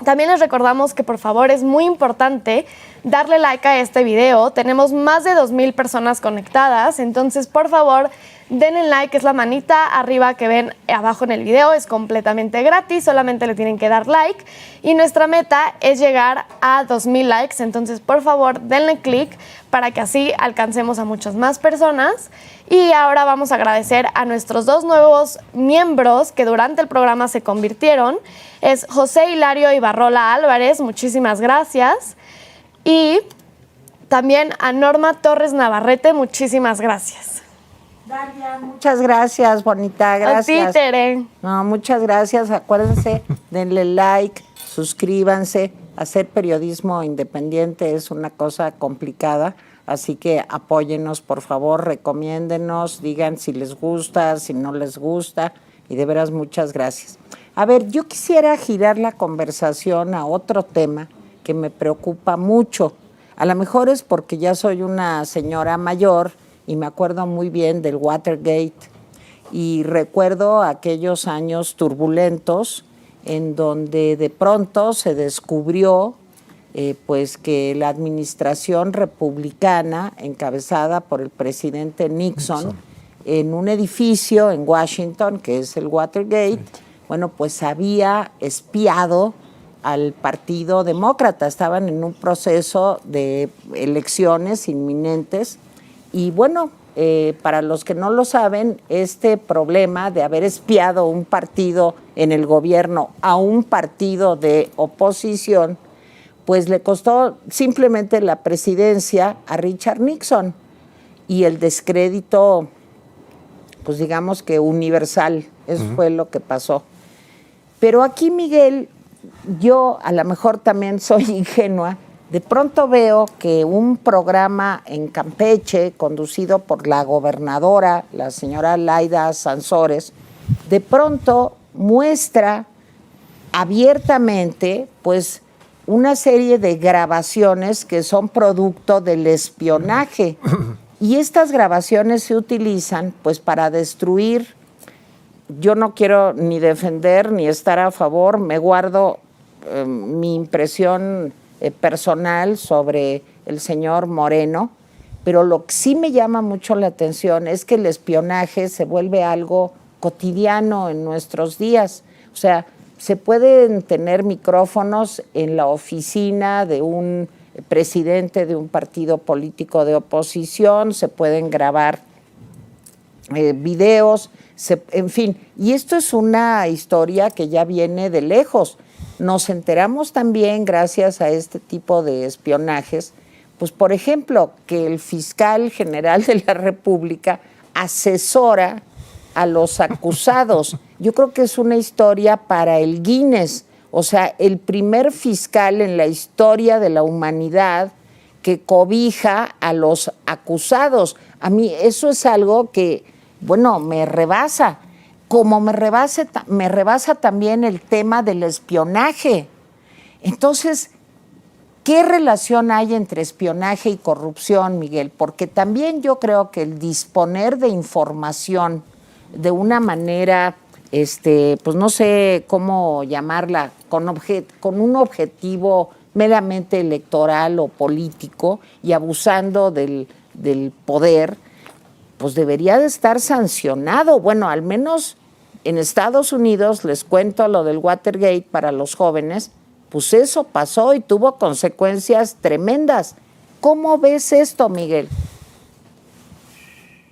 También les recordamos que por favor es muy importante darle like a este video. Tenemos más de 2,000 personas conectadas, entonces por favor denle like, es la manita arriba que ven abajo en el video, es completamente gratis, solamente le tienen que dar like y nuestra meta es llegar a 2,000 likes, entonces por favor denle click para que así alcancemos a muchas más personas. Y ahora vamos a agradecer a nuestros 2 nuevos miembros que durante el programa se convirtieron. Es José Hilario Ibarrola Álvarez, muchísimas gracias. Y también a Norma Torres Navarrete, muchísimas gracias. Dalia, muchas gracias, bonita, gracias. A ti, Tere. No, muchas gracias. Acuérdense, denle like, suscríbanse. Hacer periodismo independiente es una cosa complicada, así que apóyennos, por favor, recomiéndenos, digan si les gusta, si no les gusta, y de veras muchas gracias. A ver, yo quisiera girar la conversación a otro tema que me preocupa mucho. A lo mejor es porque ya soy una señora mayor y me acuerdo muy bien del Watergate y recuerdo aquellos años turbulentos en donde de pronto se descubrió pues que la administración republicana encabezada por el presidente Nixon en un edificio en Washington, que es el Watergate, bueno, pues había espiado al Partido Demócrata. Estaban en un proceso de elecciones inminentes y bueno, para los que no lo saben, este problema de haber espiado un partido en el gobierno a un partido de oposición, pues le costó simplemente la presidencia a Richard Nixon y el descrédito, pues digamos que universal. Eso fue lo que pasó. Pero aquí, Miguel, yo a lo mejor también soy ingenua. De pronto veo que un programa en Campeche, conducido por la gobernadora, la señora Laida Sansores, de pronto muestra abiertamente, pues, una serie de grabaciones que son producto del espionaje. Y estas grabaciones se utilizan, pues, para destruir. Yo no quiero ni defender ni estar a favor, me guardo mi impresión personal sobre el señor Moreno, pero lo que sí me llama mucho la atención es que el espionaje se vuelve algo cotidiano en nuestros días. O sea, se pueden tener micrófonos en la oficina de un presidente de un partido político de oposición, se pueden grabar videos, en fin. Y esto es una historia que ya viene de lejos. Nos enteramos también, gracias a este tipo de espionajes, pues por ejemplo, que el fiscal general de la República asesora a los acusados. Yo creo que es una historia para el Guinness, o sea, el primer fiscal en la historia de la humanidad que cobija a los acusados. A mí eso es algo que, bueno, me rebasa, como me rebasa también el tema del espionaje. Entonces, ¿qué relación hay entre espionaje y corrupción, Miguel? Porque también yo creo que el disponer de información de una manera, pues no sé cómo llamarla, con un objetivo meramente electoral o político y abusando del poder, pues debería de estar sancionado. Bueno, al menos en Estados Unidos, les cuento lo del Watergate para los jóvenes, pues eso pasó y tuvo consecuencias tremendas. ¿Cómo ves esto, Miguel?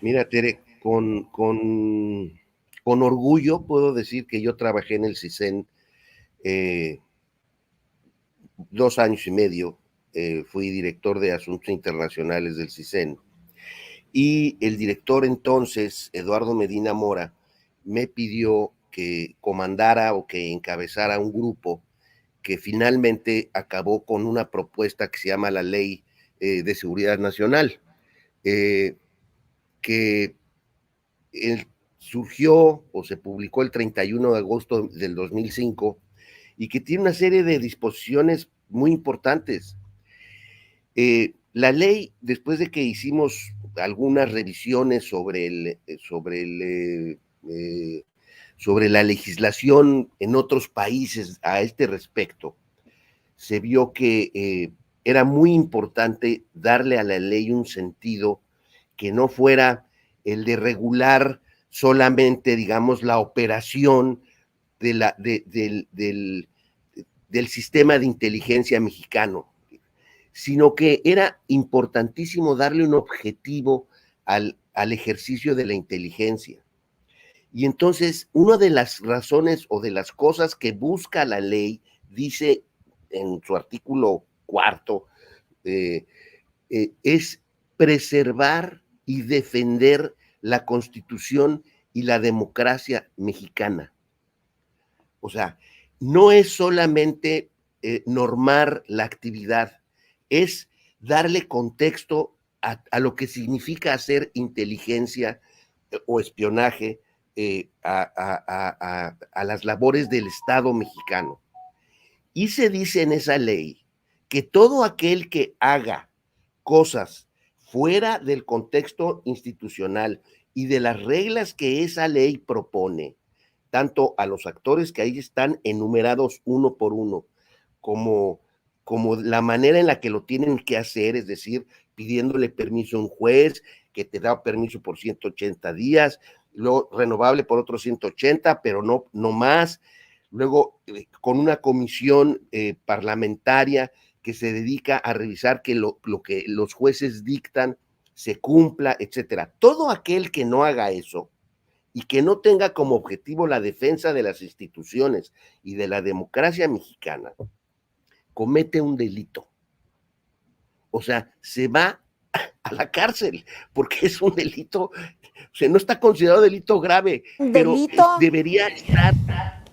Mira, Tere, con orgullo puedo decir que yo trabajé en el CISEN 2 años y medio, fui director de Asuntos Internacionales del CISEN, y el director entonces, Eduardo Medina Mora, me pidió que comandara o que encabezara un grupo que finalmente acabó con una propuesta que se llama la Ley de Seguridad Nacional, que surgió o se publicó el 31 de agosto del 2005 y que tiene una serie de disposiciones muy importantes. La ley, después de que hicimos algunas revisiones sobre la legislación en otros países a este respecto, se vio que era muy importante darle a la ley un sentido que no fuera el de regular solamente, digamos, la operación del sistema de inteligencia mexicano, sino que era importantísimo darle un objetivo al ejercicio de la inteligencia. Y entonces, una de las razones o de las cosas que busca la ley, dice en su artículo 4, es preservar y defender la Constitución y la democracia mexicana. O sea, no es solamente normar la actividad, es darle contexto a lo que significa hacer inteligencia o espionaje a las labores del Estado mexicano. Y se dice en esa ley que todo aquel que haga cosas fuera del contexto institucional y de las reglas que esa ley propone, tanto a los actores que ahí están enumerados uno por uno, como la manera en la que lo tienen que hacer, es decir, pidiéndole permiso a un juez que te da permiso por 180 días, luego renovable por otros 180, pero no más, luego con una comisión parlamentaria que se dedica a revisar que lo que los jueces dictan se cumpla, etcétera. Todo aquel que no haga eso y que no tenga como objetivo la defensa de las instituciones y de la democracia mexicana, comete un delito. O sea, se va a la cárcel, porque es un delito, o sea, no está considerado delito grave, pero debería estar,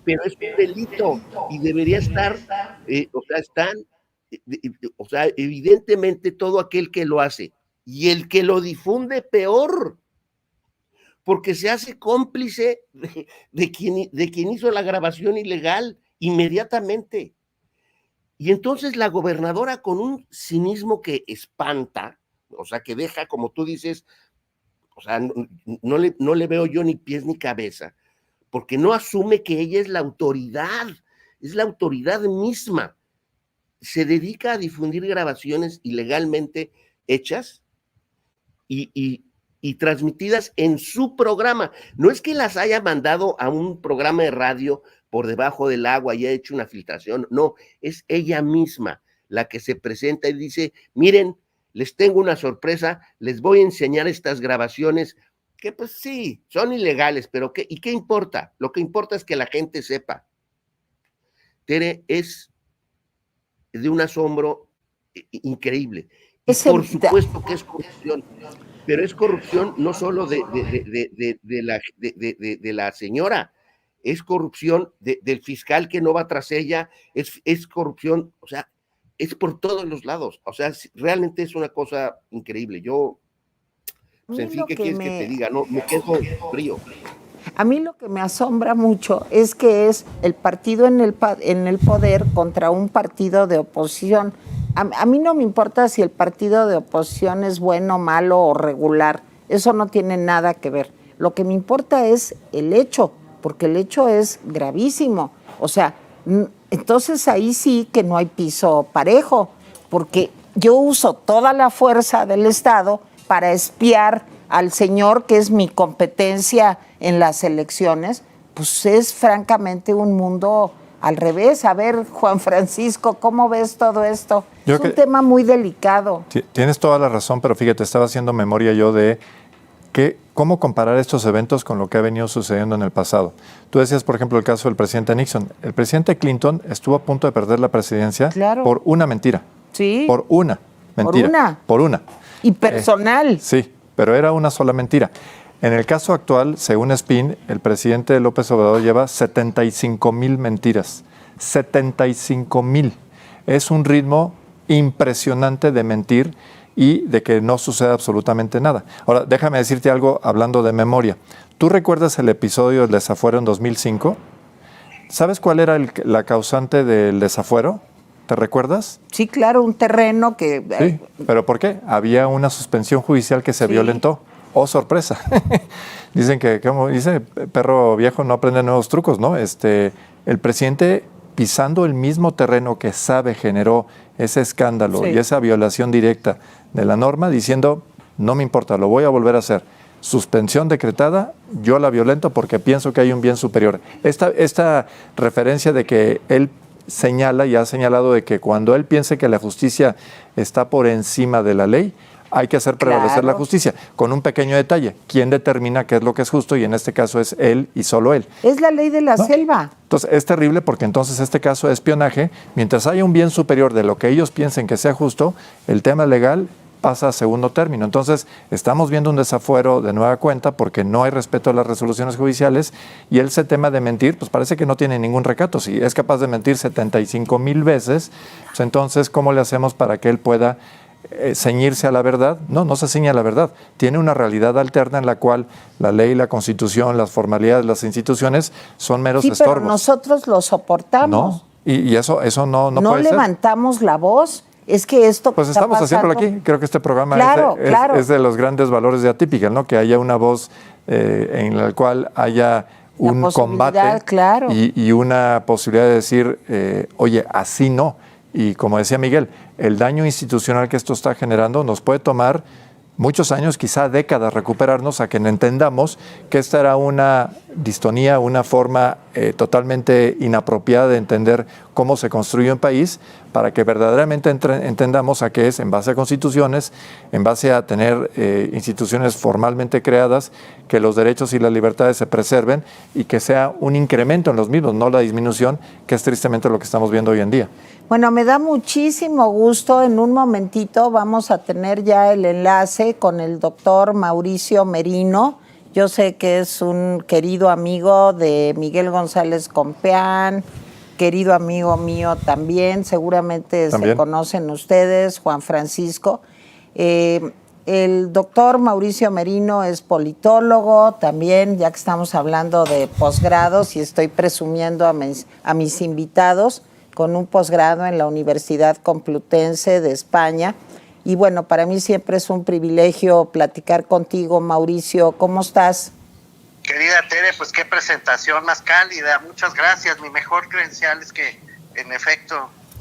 pero es un delito y debería estar, o sea, evidentemente todo aquel que lo hace y el que lo difunde peor, porque se hace cómplice de quien hizo la grabación ilegal inmediatamente. Y entonces la gobernadora, con un cinismo que espanta, o sea, que deja, como tú dices, o sea, no le veo yo ni pies ni cabeza, porque no asume que ella es la autoridad misma. Se dedica a difundir grabaciones ilegalmente hechas y transmitidas en su programa. No es que las haya mandado a un programa de radio por debajo del agua y ha hecho una filtración, no, es ella misma la que se presenta y dice, miren, les tengo una sorpresa, les voy a enseñar estas grabaciones que pues sí, son ilegales, pero ¿qué importa? Lo que importa es que la gente sepa. Tere, es de un asombro increíble. Y por supuesto que es corrupción. pero es corrupción no solo de la señora, es corrupción del fiscal que no va tras ella, es corrupción, o sea, es por todos los lados, o sea, realmente es una cosa increíble. Yo, pues, en fin, ¿qué quieres que te diga? No, me quedo frío. A mí lo que me asombra mucho es que es el partido en el poder contra un partido de oposición. A mí no me importa si el partido de oposición es bueno, malo o regular. Eso no tiene nada que ver. Lo que me importa es el hecho, porque el hecho es gravísimo. O sea, entonces ahí sí que no hay piso parejo, porque yo uso toda la fuerza del Estado para espiar al señor que es mi competencia en las elecciones, pues es francamente un mundo al revés. A ver, Juan Francisco, ¿cómo ves todo esto? Es un tema muy delicado. Tienes toda la razón, pero fíjate, estaba haciendo memoria yo de cómo comparar estos eventos con lo que ha venido sucediendo en el pasado. Tú decías, por ejemplo, el caso del presidente Nixon. El presidente Clinton estuvo a punto de perder la presidencia por una mentira. Sí. Por una mentira. Por una. Y personal. Sí, pero era una sola mentira. En el caso actual, según Spin, el presidente López Obrador lleva 75,000 mentiras. 75,000. Es un ritmo impresionante de mentir y de que no suceda absolutamente nada. Ahora, déjame decirte algo hablando de memoria. ¿Tú recuerdas el episodio del desafuero en 2005? ¿Sabes cuál era la causante del desafuero? ¿Te recuerdas? Sí, claro, un terreno que... Sí, ¿pero por qué? Había una suspensión judicial que se violentó. ¡Oh, sorpresa! Dicen que, como dice, perro viejo no aprende nuevos trucos, ¿no? El presidente, pisando el mismo terreno que sabe generó ese escándalo y esa violación directa de la norma, diciendo, no me importa, lo voy a volver a hacer. Suspensión decretada, yo la violento porque pienso que hay un bien superior. Esta referencia de que él señala y ha señalado de que cuando él piense que la justicia está por encima de la ley, hay que hacer prevalecer la justicia, con un pequeño detalle. ¿Quién determina qué es lo que es justo? Y en este caso es él y solo él. Es la ley de la selva. Entonces es terrible porque entonces este caso de espionaje, mientras haya un bien superior de lo que ellos piensen que sea justo, el tema legal pasa a segundo término. Entonces estamos viendo un desafuero de nueva cuenta porque no hay respeto a las resoluciones judiciales y ese tema de mentir, pues parece que no tiene ningún recato. Si es capaz de mentir 75,000 veces, pues entonces ¿cómo le hacemos para que él pueda ceñirse a la verdad? No se ciñe a la verdad. Tiene una realidad alterna en la cual la ley, la Constitución, las formalidades, las instituciones son meros estorbos. Pero nosotros lo soportamos. No, y eso no puede ser. No levantamos la voz. Es que esto pues estamos haciéndolo aquí. Creo que este programa es de los grandes valores de Atípica, ¿no? Que haya una voz en la cual haya un combate y una posibilidad de decir, oye, así no. Y como decía Miguel, el daño institucional que esto está generando nos puede tomar muchos años, quizá décadas, recuperarnos a que entendamos que esta era una distonía, una forma totalmente inapropiada de entender cómo se construye un país, para que verdaderamente entendamos a qué es en base a constituciones, en base a tener instituciones formalmente creadas, que los derechos y las libertades se preserven y que sea un incremento en los mismos, no la disminución, que es tristemente lo que estamos viendo hoy en día. Bueno, me da muchísimo gusto. En un momentito vamos a tener ya el enlace con el doctor Mauricio Merino. Yo sé que es un querido amigo de Miguel González Compeán, querido amigo mío también. Seguramente se conocen ustedes, Juan Francisco. El doctor Mauricio Merino es politólogo también, ya que estamos hablando de posgrados y estoy presumiendo a mis invitados, con un posgrado en la Universidad Complutense de España. Y bueno, para mí siempre es un privilegio platicar contigo, Mauricio. ¿Cómo estás? Querida Tere, pues qué presentación más cálida. Muchas gracias. Mi mejor credencial es que, en efecto,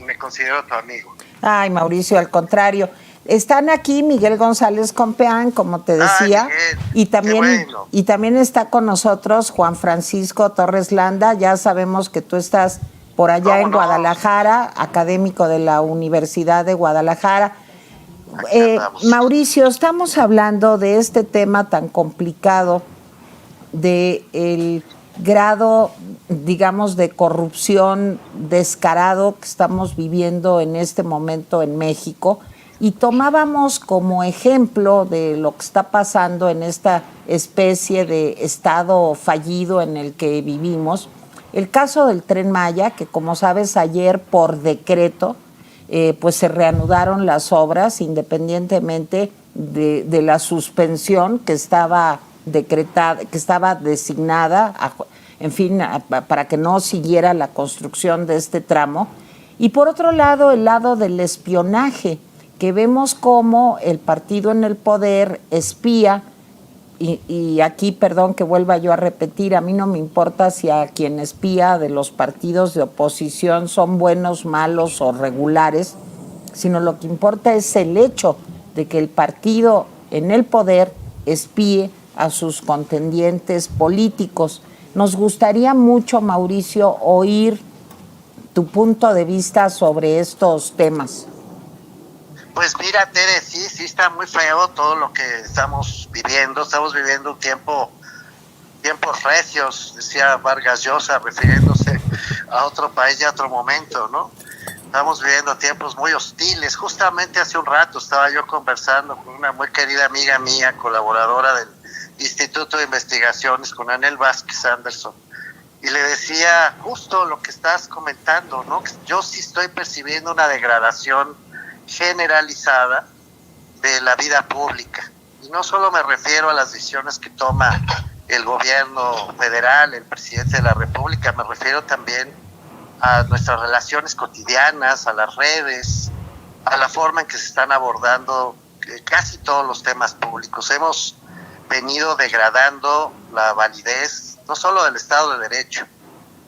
me considero tu amigo. Ay, Mauricio, al contrario. Están aquí Miguel González Compeán, como te decía, y también está con nosotros Juan Francisco Torres Landa. Ya sabemos que tú estás por allá en Guadalajara, académico de la Universidad de Guadalajara. Mauricio, estamos hablando de este tema tan complicado, del grado, digamos, de corrupción descarado que estamos viviendo en este momento en México. y tomábamos como ejemplo de lo que está pasando en esta especie de estado fallido en el que vivimos, el caso del Tren Maya, que como sabes ayer por decreto, pues se reanudaron las obras independientemente de la suspensión que estaba decretada, que estaba designada, en fin, para que no siguiera la construcción de este tramo. Y por otro lado, el lado del espionaje, que vemos cómo el partido en el poder espía, y aquí, perdón que vuelva yo a repetir, a mí no me importa si a quien espía de los partidos de oposición son buenos, malos o regulares, sino lo que importa es el hecho de que el partido en el poder espíe a sus contendientes políticos. Nos gustaría mucho, Mauricio, oír tu punto de vista sobre estos temas. Pues mira, Tere, sí está muy feo todo lo que estamos viviendo. Estamos viviendo un tiempos recios, decía Vargas Llosa, refiriéndose a otro país y a otro momento, ¿no? Estamos viviendo tiempos muy hostiles. Justamente hace un rato estaba yo conversando con una muy querida amiga mía, colaboradora del Instituto de Investigaciones, con Anel Vázquez Anderson, y le decía justo lo que estás comentando, ¿no? Yo sí estoy percibiendo una degradación generalizada de la vida pública. Y no solo me refiero a las decisiones que toma el gobierno federal, el presidente de la República, me refiero también a nuestras relaciones cotidianas, a las redes, a la forma en que se están abordando casi todos los temas públicos. Hemos venido degradando la validez, no solo del Estado de Derecho,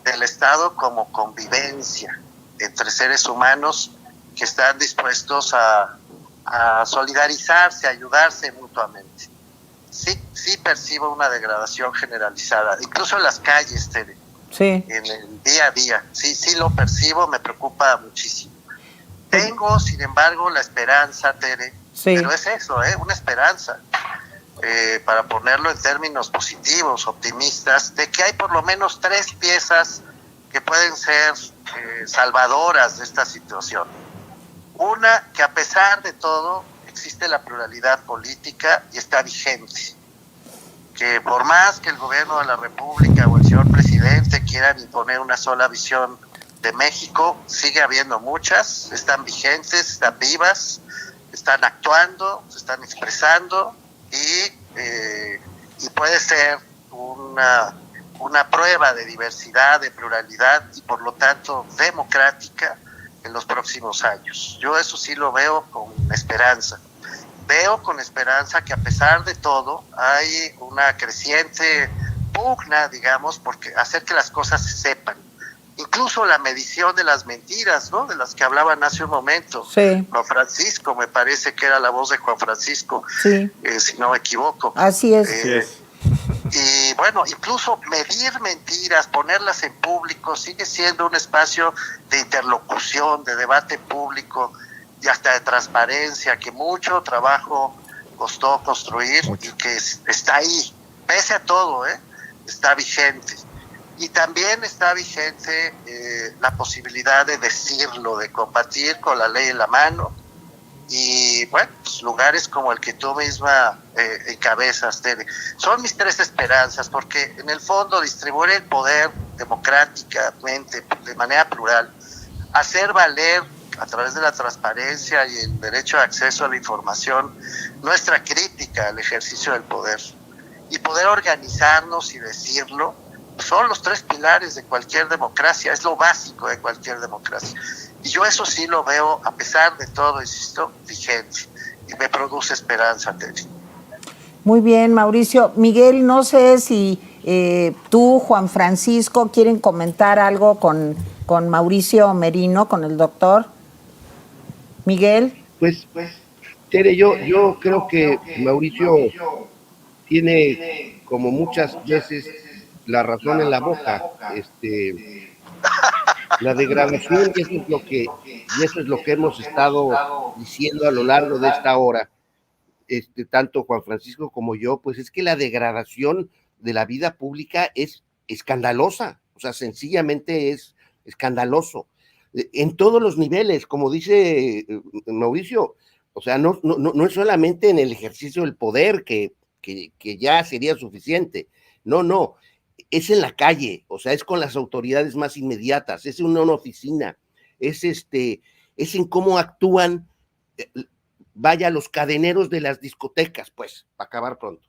del Estado como convivencia entre seres humanos que están dispuestos a solidarizarse, a ayudarse mutuamente. Sí percibo una degradación generalizada, incluso en las calles, Tere, sí, en el día a día. Sí lo percibo, me preocupa muchísimo. Tengo, sin embargo, la esperanza, Tere, sí, pero es eso, una esperanza, para ponerlo en términos positivos, optimistas, de que hay por lo menos 3 piezas que pueden ser salvadoras de esta situación. Una, que a pesar de todo existe la pluralidad política y está vigente. Que por más que el gobierno de la República o el señor presidente quieran imponer una sola visión de México, sigue habiendo muchas, están vigentes, están vivas, están actuando, se están expresando y puede ser una prueba de diversidad, de pluralidad y por lo tanto democrática en los próximos años. Yo eso sí lo veo con esperanza. Veo con esperanza que a pesar de todo hay una creciente pugna, digamos, porque hacer que las cosas se sepan. Incluso la medición de las mentiras, ¿no? De las que hablaban hace un momento. Sí. Juan Francisco, me parece que era la voz de Juan Francisco, sí. Si no me equivoco. Así es. Y bueno, incluso medir mentiras, ponerlas en público, sigue siendo un espacio de interlocución, de debate público y hasta de transparencia, que mucho trabajo costó construir y que está ahí, pese a todo, está vigente. Y también está vigente la posibilidad de decirlo, de combatir con la ley en la mano. Y bueno, pues lugares como el que tú misma encabezas, Tere, son mis 3 esperanzas, porque en el fondo distribuir el poder democráticamente, de manera plural, hacer valer a través de la transparencia y el derecho de acceso a la información nuestra crítica al ejercicio del poder, y poder organizarnos y decirlo, son los 3 pilares de cualquier democracia, es lo básico de cualquier democracia. Y yo eso sí lo veo, a pesar de todo, insisto, vigente. Y me produce esperanza, Terry. Muy bien, Mauricio. Miguel, no sé si tú, Juan Francisco, quieren comentar algo con Mauricio Merino, con el doctor. Miguel. Pues Tere, yo creo que Mauricio tiene, como muchas veces, la razón en la boca. La degradación, y eso es lo que hemos estado diciendo a lo largo de esta hora, tanto Juan Francisco como yo, pues es que la degradación de la vida pública es escandalosa, o sea, sencillamente es escandaloso, en todos los niveles, como dice Mauricio, O sea, no es solamente en el ejercicio del poder que ya sería suficiente. No, es en la calle, o sea, es con las autoridades más inmediatas, es en una oficina, es en cómo actúan, vaya, los cadeneros de las discotecas, pues, para acabar pronto.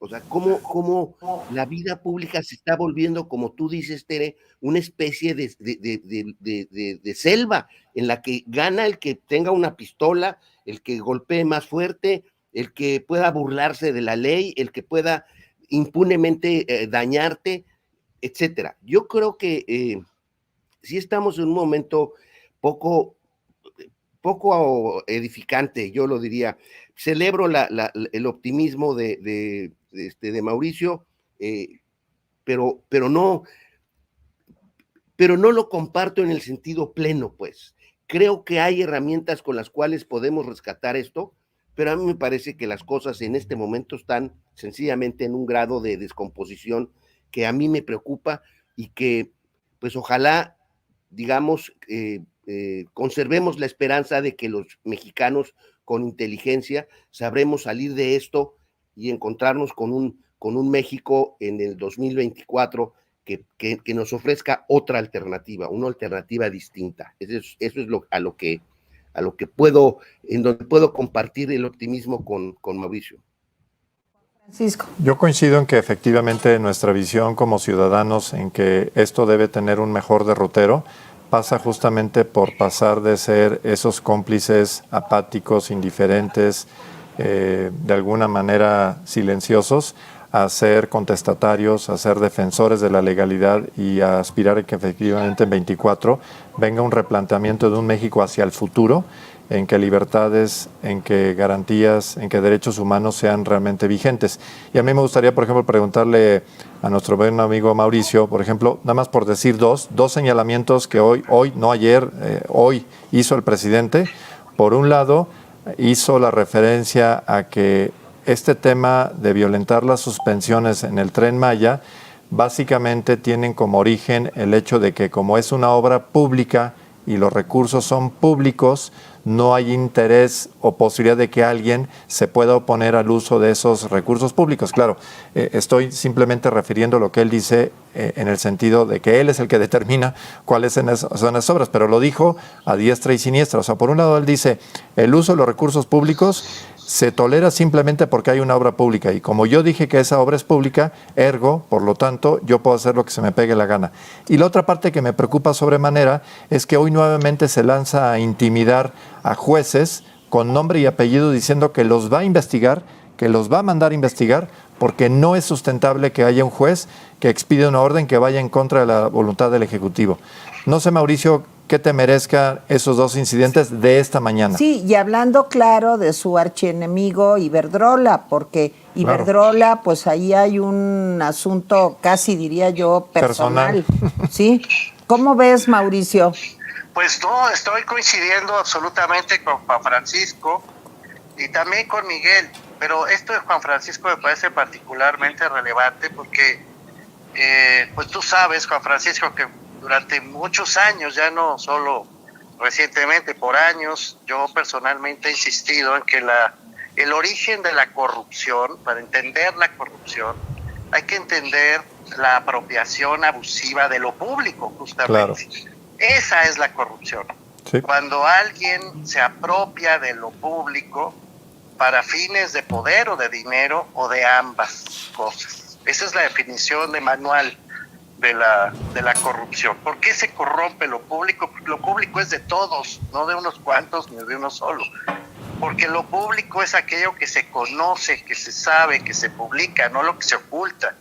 O sea, cómo la vida pública se está volviendo, como tú dices, Tere, una especie de selva en la que gana el que tenga una pistola, el que golpee más fuerte, el que pueda burlarse de la ley, el que pueda impunemente dañarte, etcétera. Yo creo que sí estamos en un momento poco edificante, yo lo diría. Celebro el optimismo de Mauricio, pero no lo comparto en el sentido pleno, pues. Creo que hay herramientas con las cuales podemos rescatar esto, pero a mí me parece que las cosas en este momento están sencillamente en un grado de descomposición que a mí me preocupa y que, pues ojalá, digamos, conservemos la esperanza de que los mexicanos con inteligencia sabremos salir de esto y encontrarnos con un México en el 2024 que nos ofrezca otra alternativa, una alternativa distinta. Eso es a lo que puedo, en donde puedo compartir el optimismo con Mauricio. Francisco. Yo coincido en que efectivamente nuestra visión como ciudadanos en que esto debe tener un mejor derrotero pasa justamente por pasar de ser esos cómplices apáticos, indiferentes, de alguna manera silenciosos, a ser contestatarios, a ser defensores de la legalidad y a aspirar a que efectivamente en 24 venga un replanteamiento de un México hacia el futuro, en que libertades, en que garantías, en que derechos humanos sean realmente vigentes. Y a mí me gustaría, por ejemplo, preguntarle a nuestro buen amigo Mauricio, por ejemplo, nada más por decir dos señalamientos que hoy, no ayer, hoy hizo el presidente. Por un lado, hizo la referencia a que este tema de violentar las suspensiones en el Tren Maya básicamente tienen como origen el hecho de que como es una obra pública y los recursos son públicos, no hay interés o posibilidad de que alguien se pueda oponer al uso de esos recursos públicos. Claro, estoy simplemente refiriendo lo que él dice en el sentido de que él es el que determina cuáles son las obras, pero lo dijo a diestra y siniestra. O sea, por un lado él dice, el uso de los recursos públicos se tolera simplemente porque hay una obra pública y como yo dije que esa obra es pública, ergo, por lo tanto, yo puedo hacer lo que se me pegue la gana. Y la otra parte que me preocupa sobremanera es que hoy nuevamente se lanza a intimidar a jueces con nombre y apellido diciendo que los va a investigar, que los va a mandar a investigar, porque no es sustentable que haya un juez que expide una orden que vaya en contra de la voluntad del Ejecutivo. No sé, Mauricio, ¿qué te merezca esos dos incidentes de esta mañana? Sí, y hablando claro de su archienemigo Iberdrola, porque Iberdrola, claro, pues ahí hay un asunto casi diría yo personal. ¿Sí? ¿Cómo ves, Mauricio? Pues no, estoy coincidiendo absolutamente con Juan Francisco y también con Miguel, pero esto de Juan Francisco me parece particularmente relevante porque, pues tú sabes, Juan Francisco, que durante muchos años, ya no solo recientemente, por años, yo personalmente he insistido en que el origen de la corrupción, para entender la corrupción, hay que entender la apropiación abusiva de lo público, justamente. Claro. Esa es la corrupción. Sí. Cuando alguien se apropia de lo público para fines de poder o de dinero o de ambas cosas. Esa es la definición de manual de la corrupción. ¿Por qué se corrompe lo público? Lo público es de todos, no de unos cuantos ni de uno solo. Porque lo público es aquello que se conoce, que se sabe, que se publica, no lo que se oculta,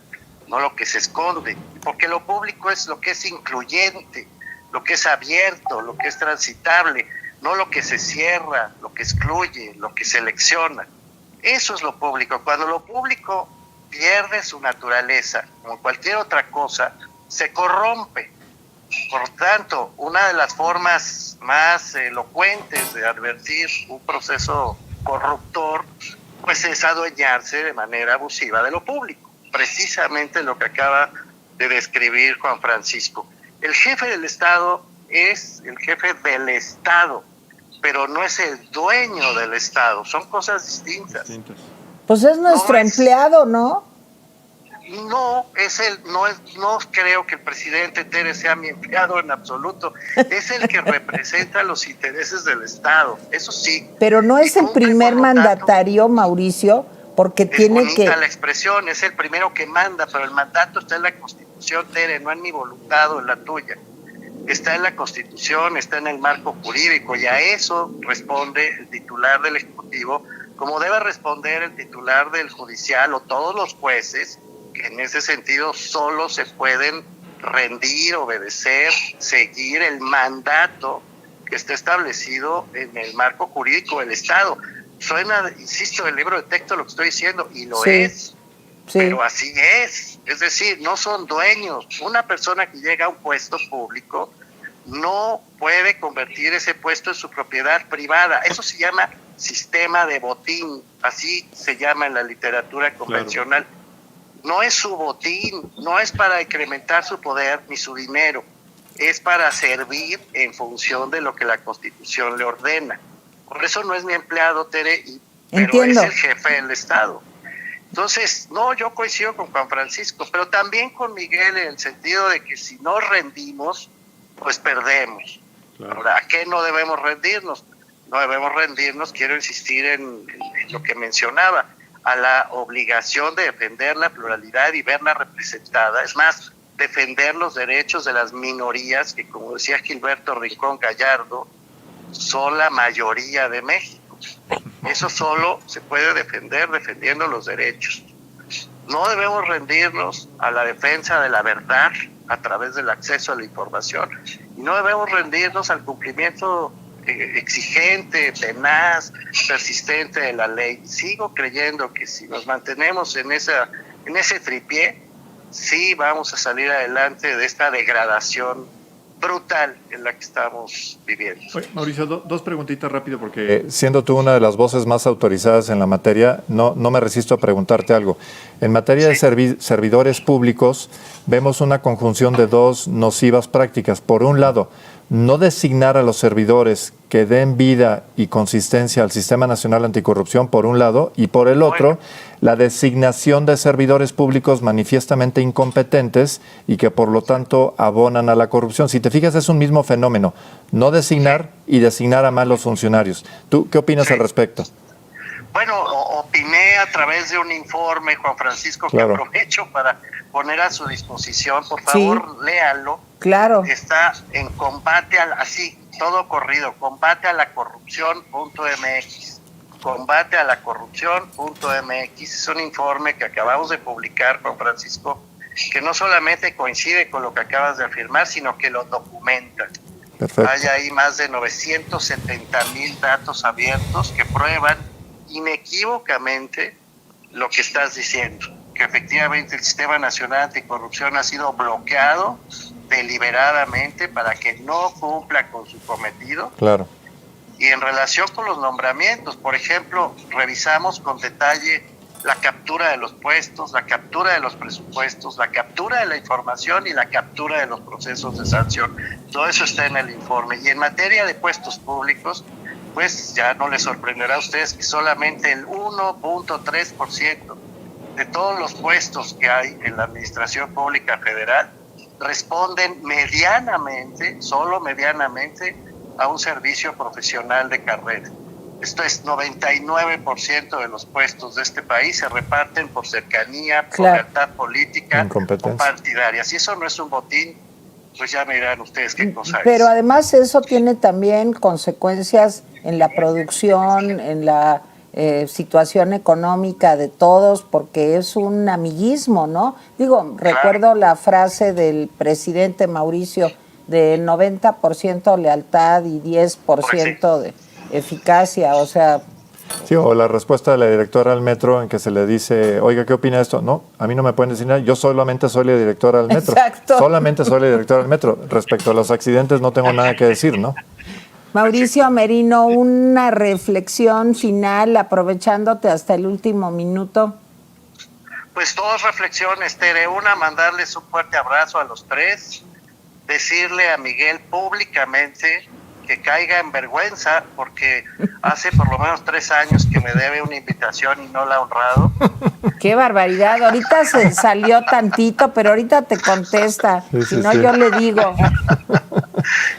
no lo que se esconde. Porque lo público es lo que es incluyente, lo que es abierto, lo que es transitable, no lo que se cierra, lo que excluye, lo que selecciona. Eso es lo público. Cuando lo público pierde su naturaleza, como cualquier otra cosa, se corrompe. Por tanto, una de las formas más elocuentes de advertir un proceso corruptor, pues es adueñarse de manera abusiva de lo público. Precisamente lo que acaba de describir Juan Francisco. El jefe del Estado es el jefe del Estado pero no es el dueño del Estado, son cosas distintas. Pues es nuestro empleado, ¿no? No, no creo que el presidente Tere sea mi empleado en absoluto. Es el que representa los intereses del Estado, eso sí. Pero no es el primer mandatario, Mauricio, porque tiene que... Es bonita la expresión, es el primero que manda, pero el mandato está en la Constitución, Tere, no en mi voluntad o en la tuya. Está en la Constitución, está en el marco jurídico, y a eso responde el titular del Ejecutivo, como debe responder el titular del Judicial o todos los jueces, que en ese sentido solo se pueden rendir, obedecer, seguir el mandato que está establecido en el marco jurídico del Estado. Suena, insisto, el libro de texto lo que estoy diciendo, y lo es, pero así es. Es decir, no son dueños. Una persona que llega a un puesto público no puede convertir ese puesto en su propiedad privada. Eso se llama sistema de botín, así se llama en la literatura convencional. Claro. No es su botín, no es para incrementar su poder ni su dinero, es para servir en función de lo que la Constitución le ordena. Por eso no es mi empleado, Tere, pero es el jefe del Estado. Entonces, no, yo coincido con Juan Francisco, pero también con Miguel en el sentido de que si no rendimos, pues perdemos. Claro. Ahora, ¿a qué no debemos rendirnos? No debemos rendirnos, quiero insistir en lo que mencionaba, a la obligación de defender la pluralidad y verla representada. Es más, defender los derechos de las minorías, que como decía Gilberto Rincón Gallardo, son la mayoría de México. Eso solo se puede defender defendiendo los derechos. No debemos rendirnos a la defensa de la verdad a través del acceso a la información. Y no debemos rendirnos al cumplimiento exigente, tenaz, persistente de la ley. Sigo creyendo que si nos mantenemos en ese tripié, sí vamos a salir adelante de esta degradación brutal en la que estamos viviendo. Oye, Mauricio, dos preguntitas rápido, porque siendo tú una de las voces más autorizadas en la materia, no me resisto a preguntarte algo. En materia de servidores públicos, vemos una conjunción de dos nocivas prácticas. Por un lado, no designar a los servidores que den vida y consistencia al Sistema Nacional Anticorrupción, por un lado, y por el otro, la designación de servidores públicos manifiestamente incompetentes y que por lo tanto abonan a la corrupción. Si te fijas, es un mismo fenómeno, no designar y designar a malos funcionarios. ¿Tú qué opinas al respecto? Bueno, opiné a través de un informe, Juan Francisco, que aprovecho para poner a su disposición. Por favor, léalo. Claro. Está en combate así, todo corrido, combate a la corrupción.mx. Combate a la corrupción.mx. Es un informe que acabamos de publicar, Juan Francisco, que no solamente coincide con lo que acabas de afirmar, sino que lo documenta. Perfecto. Hay ahí más de 970,000 datos abiertos que prueban inequívocamente lo que estás diciendo, que efectivamente el Sistema Nacional Anticorrupción ha sido bloqueado deliberadamente para que no cumpla con su cometido. Claro. Y en relación con los nombramientos, por ejemplo, revisamos con detalle la captura de los puestos, la captura de los presupuestos, la captura de la información y la captura de los procesos de sanción. Todo eso está en el informe. Y en materia de puestos públicos, pues ya no les sorprenderá a ustedes que solamente el 1.3% de todos los puestos que hay en la Administración Pública Federal responden medianamente, solo medianamente, a un servicio profesional de carrera. Esto es, 99% de los puestos de este país se reparten por cercanía, por lealtad política o partidaria. Si eso no es un botín, pues ya me dirán ustedes qué cosa es. Pero además eso tiene también consecuencias en la producción, en la situación económica de todos, porque es un amiguismo, ¿no? Digo, recuerdo la frase del presidente Mauricio de 90% lealtad y 10% de eficacia, o sea... Sí, o la respuesta de la directora del metro en que se le dice, oiga, ¿qué opina de esto? No, a mí no me pueden decir nada, yo solamente soy la directora del metro. Exacto. Solamente soy la directora del metro. Respecto a los accidentes no tengo nada que decir, ¿no? Mauricio Merino, una reflexión final, aprovechándote hasta el último minuto. Pues dos reflexiones, Tere. Una, mandarles un fuerte abrazo a los tres, decirle a Miguel públicamente que caiga en vergüenza, porque hace por lo menos 3 años que me debe una invitación y no la ha honrado. Qué barbaridad, ahorita se salió tantito, pero ahorita te contesta, si no yo le digo.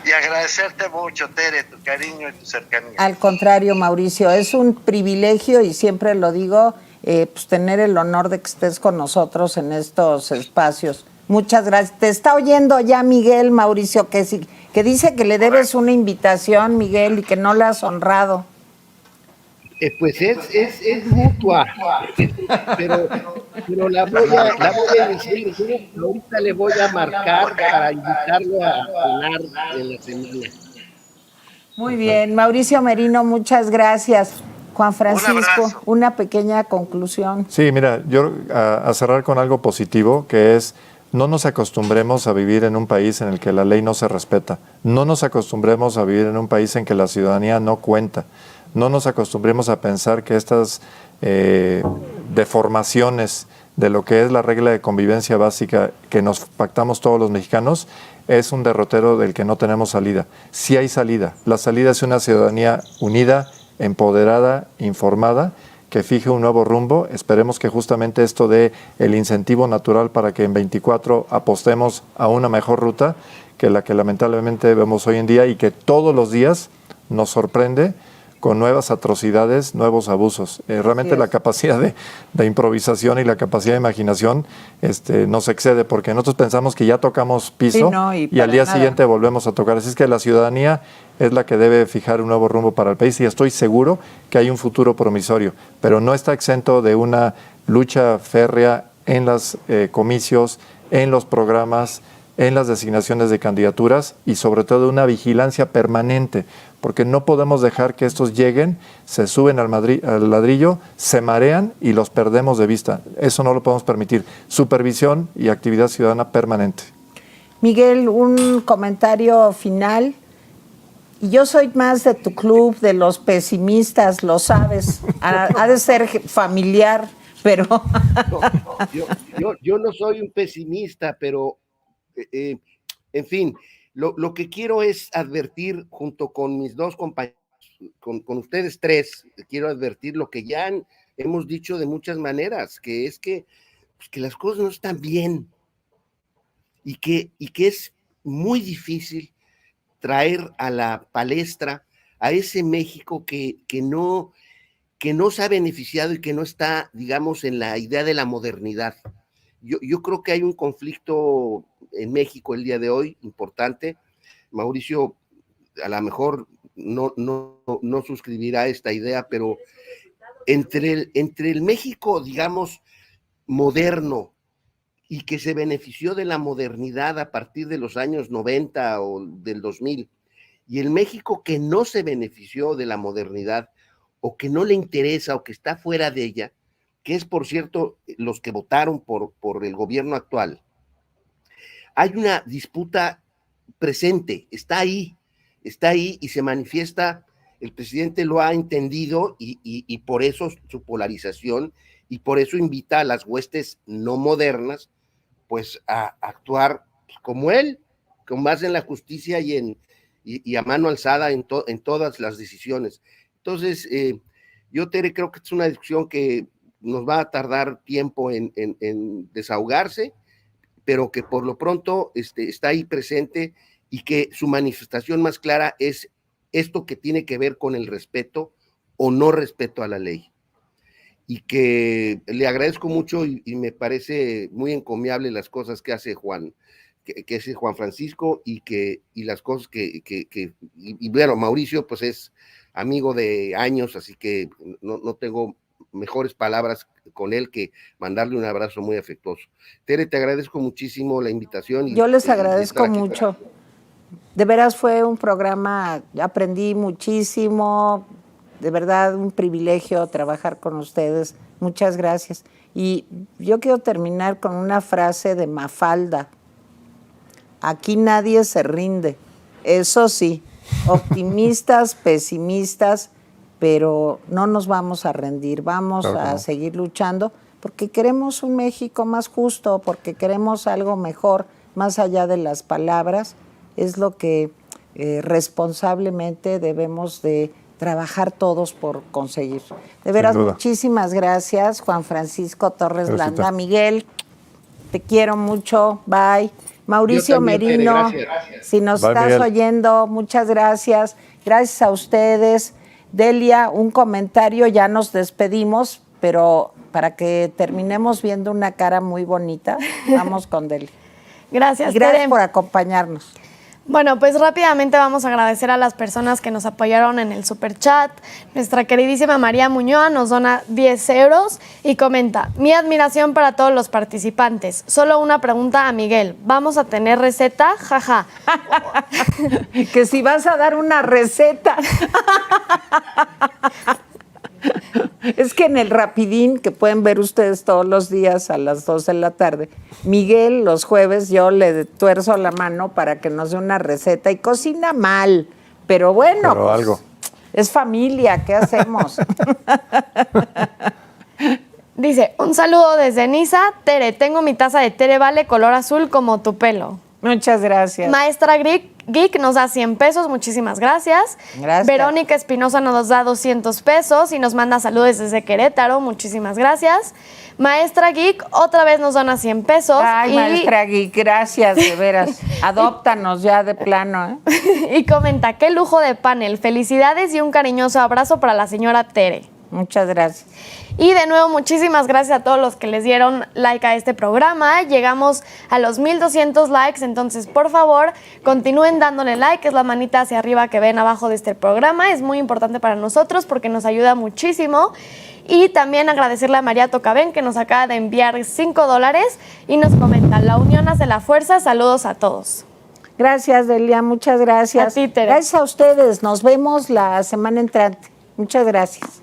Y agradecerte mucho, Tere, tu cariño y tu cercanía. Al contrario, Mauricio, es un privilegio y siempre lo digo, pues tener el honor de que estés con nosotros en estos espacios. Muchas gracias. Te está oyendo ya Miguel, Mauricio, que dice que le debes una invitación, Miguel, y que no la has honrado. Pues es mutua, pero la voy a decir. Ahorita le voy a marcar para invitarlo a cenar en la semana. Muy bien, Mauricio Merino, muchas gracias. Juan Francisco, una pequeña conclusión. Sí, mira, yo a cerrar con algo positivo, que es no nos acostumbremos a vivir en un país en el que la ley no se respeta. No nos acostumbremos a vivir en un país en que la ciudadanía no cuenta. No nos acostumbremos a pensar que estas deformaciones de lo que es la regla de convivencia básica que nos pactamos todos los mexicanos es un derrotero del que no tenemos salida. Sí hay salida. La salida es una ciudadanía unida, empoderada, informada, que fije un nuevo rumbo. Esperemos que justamente esto dé el incentivo natural para que en 24 apostemos a una mejor ruta que la que lamentablemente vemos hoy en día y que todos los días nos sorprende con nuevas atrocidades, nuevos abusos. Realmente la capacidad de improvisación y la capacidad de imaginación nos excede, porque nosotros pensamos que ya tocamos piso sí, no, y al día nada. siguiente volvemos a tocar. Así es que la ciudadanía es la que debe fijar un nuevo rumbo para el país y estoy seguro que hay un futuro promisorio, pero no está exento de una lucha férrea en los comicios, en los programas, en las designaciones de candidaturas y sobre todo una vigilancia permanente, porque no podemos dejar que estos lleguen, se suben al ladrillo, se marean y los perdemos de vista. Eso no lo podemos permitir. Supervisión y actividad ciudadana permanente. Miguel, un comentario final. Yo soy más de tu club, de los pesimistas, lo sabes. Ha de ser familiar, pero... Yo no soy un pesimista, pero en fin, lo que quiero es advertir junto con mis dos compañeros, con ustedes tres, quiero advertir lo que ya hemos dicho de muchas maneras, que es que las cosas no están bien y que es muy difícil traer a la palestra a ese México que no se ha beneficiado y que no está, digamos, en la idea de la modernidad. Yo creo que hay un conflicto en México el día de hoy importante. Mauricio a lo mejor no suscribirá esta idea, pero entre el México, digamos, moderno y que se benefició de la modernidad a partir de los años 90 o del 2000, y el México que no se benefició de la modernidad o que no le interesa o que está fuera de ella, que es, por cierto, los que votaron por el gobierno actual, hay una disputa presente, está ahí y se manifiesta, el presidente lo ha entendido y por eso su polarización y por eso invita a las huestes no modernas pues a actuar como él, con base en la justicia y a mano alzada en todas las decisiones. Entonces, yo, Tere, creo que es una discusión que nos va a tardar tiempo en desahogarse, pero que por lo pronto está ahí presente y que su manifestación más clara es esto que tiene que ver con el respeto o no respeto a la ley. Y que le agradezco mucho y me parece muy encomiable las cosas que hace Juan, que hace Juan Francisco y las cosas y bueno, Mauricio pues es amigo de años, así que no tengo mejores palabras con él que mandarle un abrazo muy afectuoso. Tere, te agradezco muchísimo la invitación. Yo les agradezco mucho. De veras fue un programa, aprendí muchísimo, de verdad un privilegio trabajar con ustedes. Muchas gracias. Y yo quiero terminar con una frase de Mafalda. Aquí nadie se rinde. Eso sí, optimistas, pesimistas, pero no nos vamos a rendir, vamos a seguir luchando porque queremos un México más justo, porque queremos algo mejor, más allá de las palabras, es lo que responsablemente debemos de trabajar todos por conseguir. De veras, duda. muchísimas gracias, Juan Francisco Torres Gracias. Landa. Miguel, te quiero mucho, bye. Mauricio Yo también, Tere, Merino, gracias. si nos Bye, estás Miguel. oyendo, muchas gracias. Gracias a ustedes. Delia, un comentario, ya nos despedimos, pero para que terminemos viendo una cara muy bonita, vamos con Delia. Gracias, Y gracias Tere. por acompañarnos. Bueno, pues rápidamente vamos a agradecer a las personas que nos apoyaron en el superchat. Nuestra queridísima María Muñoz nos dona 10 euros y comenta: mi admiración para todos los participantes. Solo una pregunta a Miguel. ¿Vamos a tener receta? Jaja. Que si vas a dar una receta. Es que en el Rapidín, que pueden ver ustedes todos los días a las 2 de la tarde, Miguel los jueves yo le tuerzo la mano para que nos dé una receta y cocina mal, pero bueno, Pero pues, algo. es familia, ¿qué hacemos? Dice: un saludo desde Niza. Tere, tengo mi taza de Tere Vale color azul como tu pelo. Muchas gracias. Maestra Geek nos da 100 pesos, muchísimas gracias. Gracias. Verónica Espinosa nos da 200 pesos y nos manda saludos desde Querétaro, muchísimas gracias. Maestra Geek otra vez nos dona 100 pesos. Ay, maestra Geek, gracias, de veras. Adóptanos ya de plano, ¿eh? Y comenta: qué lujo de panel, felicidades y un cariñoso abrazo para la señora Tere. Muchas gracias. Y de nuevo, muchísimas gracias a todos los que les dieron like a este programa. Llegamos a los 1200 likes, entonces por favor continúen dándole like, es la manita hacia arriba que ven abajo de este programa. Es muy importante para nosotros porque nos ayuda muchísimo. Y también agradecerle a María Tocabén, que nos acaba de enviar $5 y nos comenta: la unión hace la fuerza, saludos a todos. Gracias, Delia, muchas gracias. A ti, Tere. Gracias a ustedes, nos vemos la semana entrante. Muchas gracias.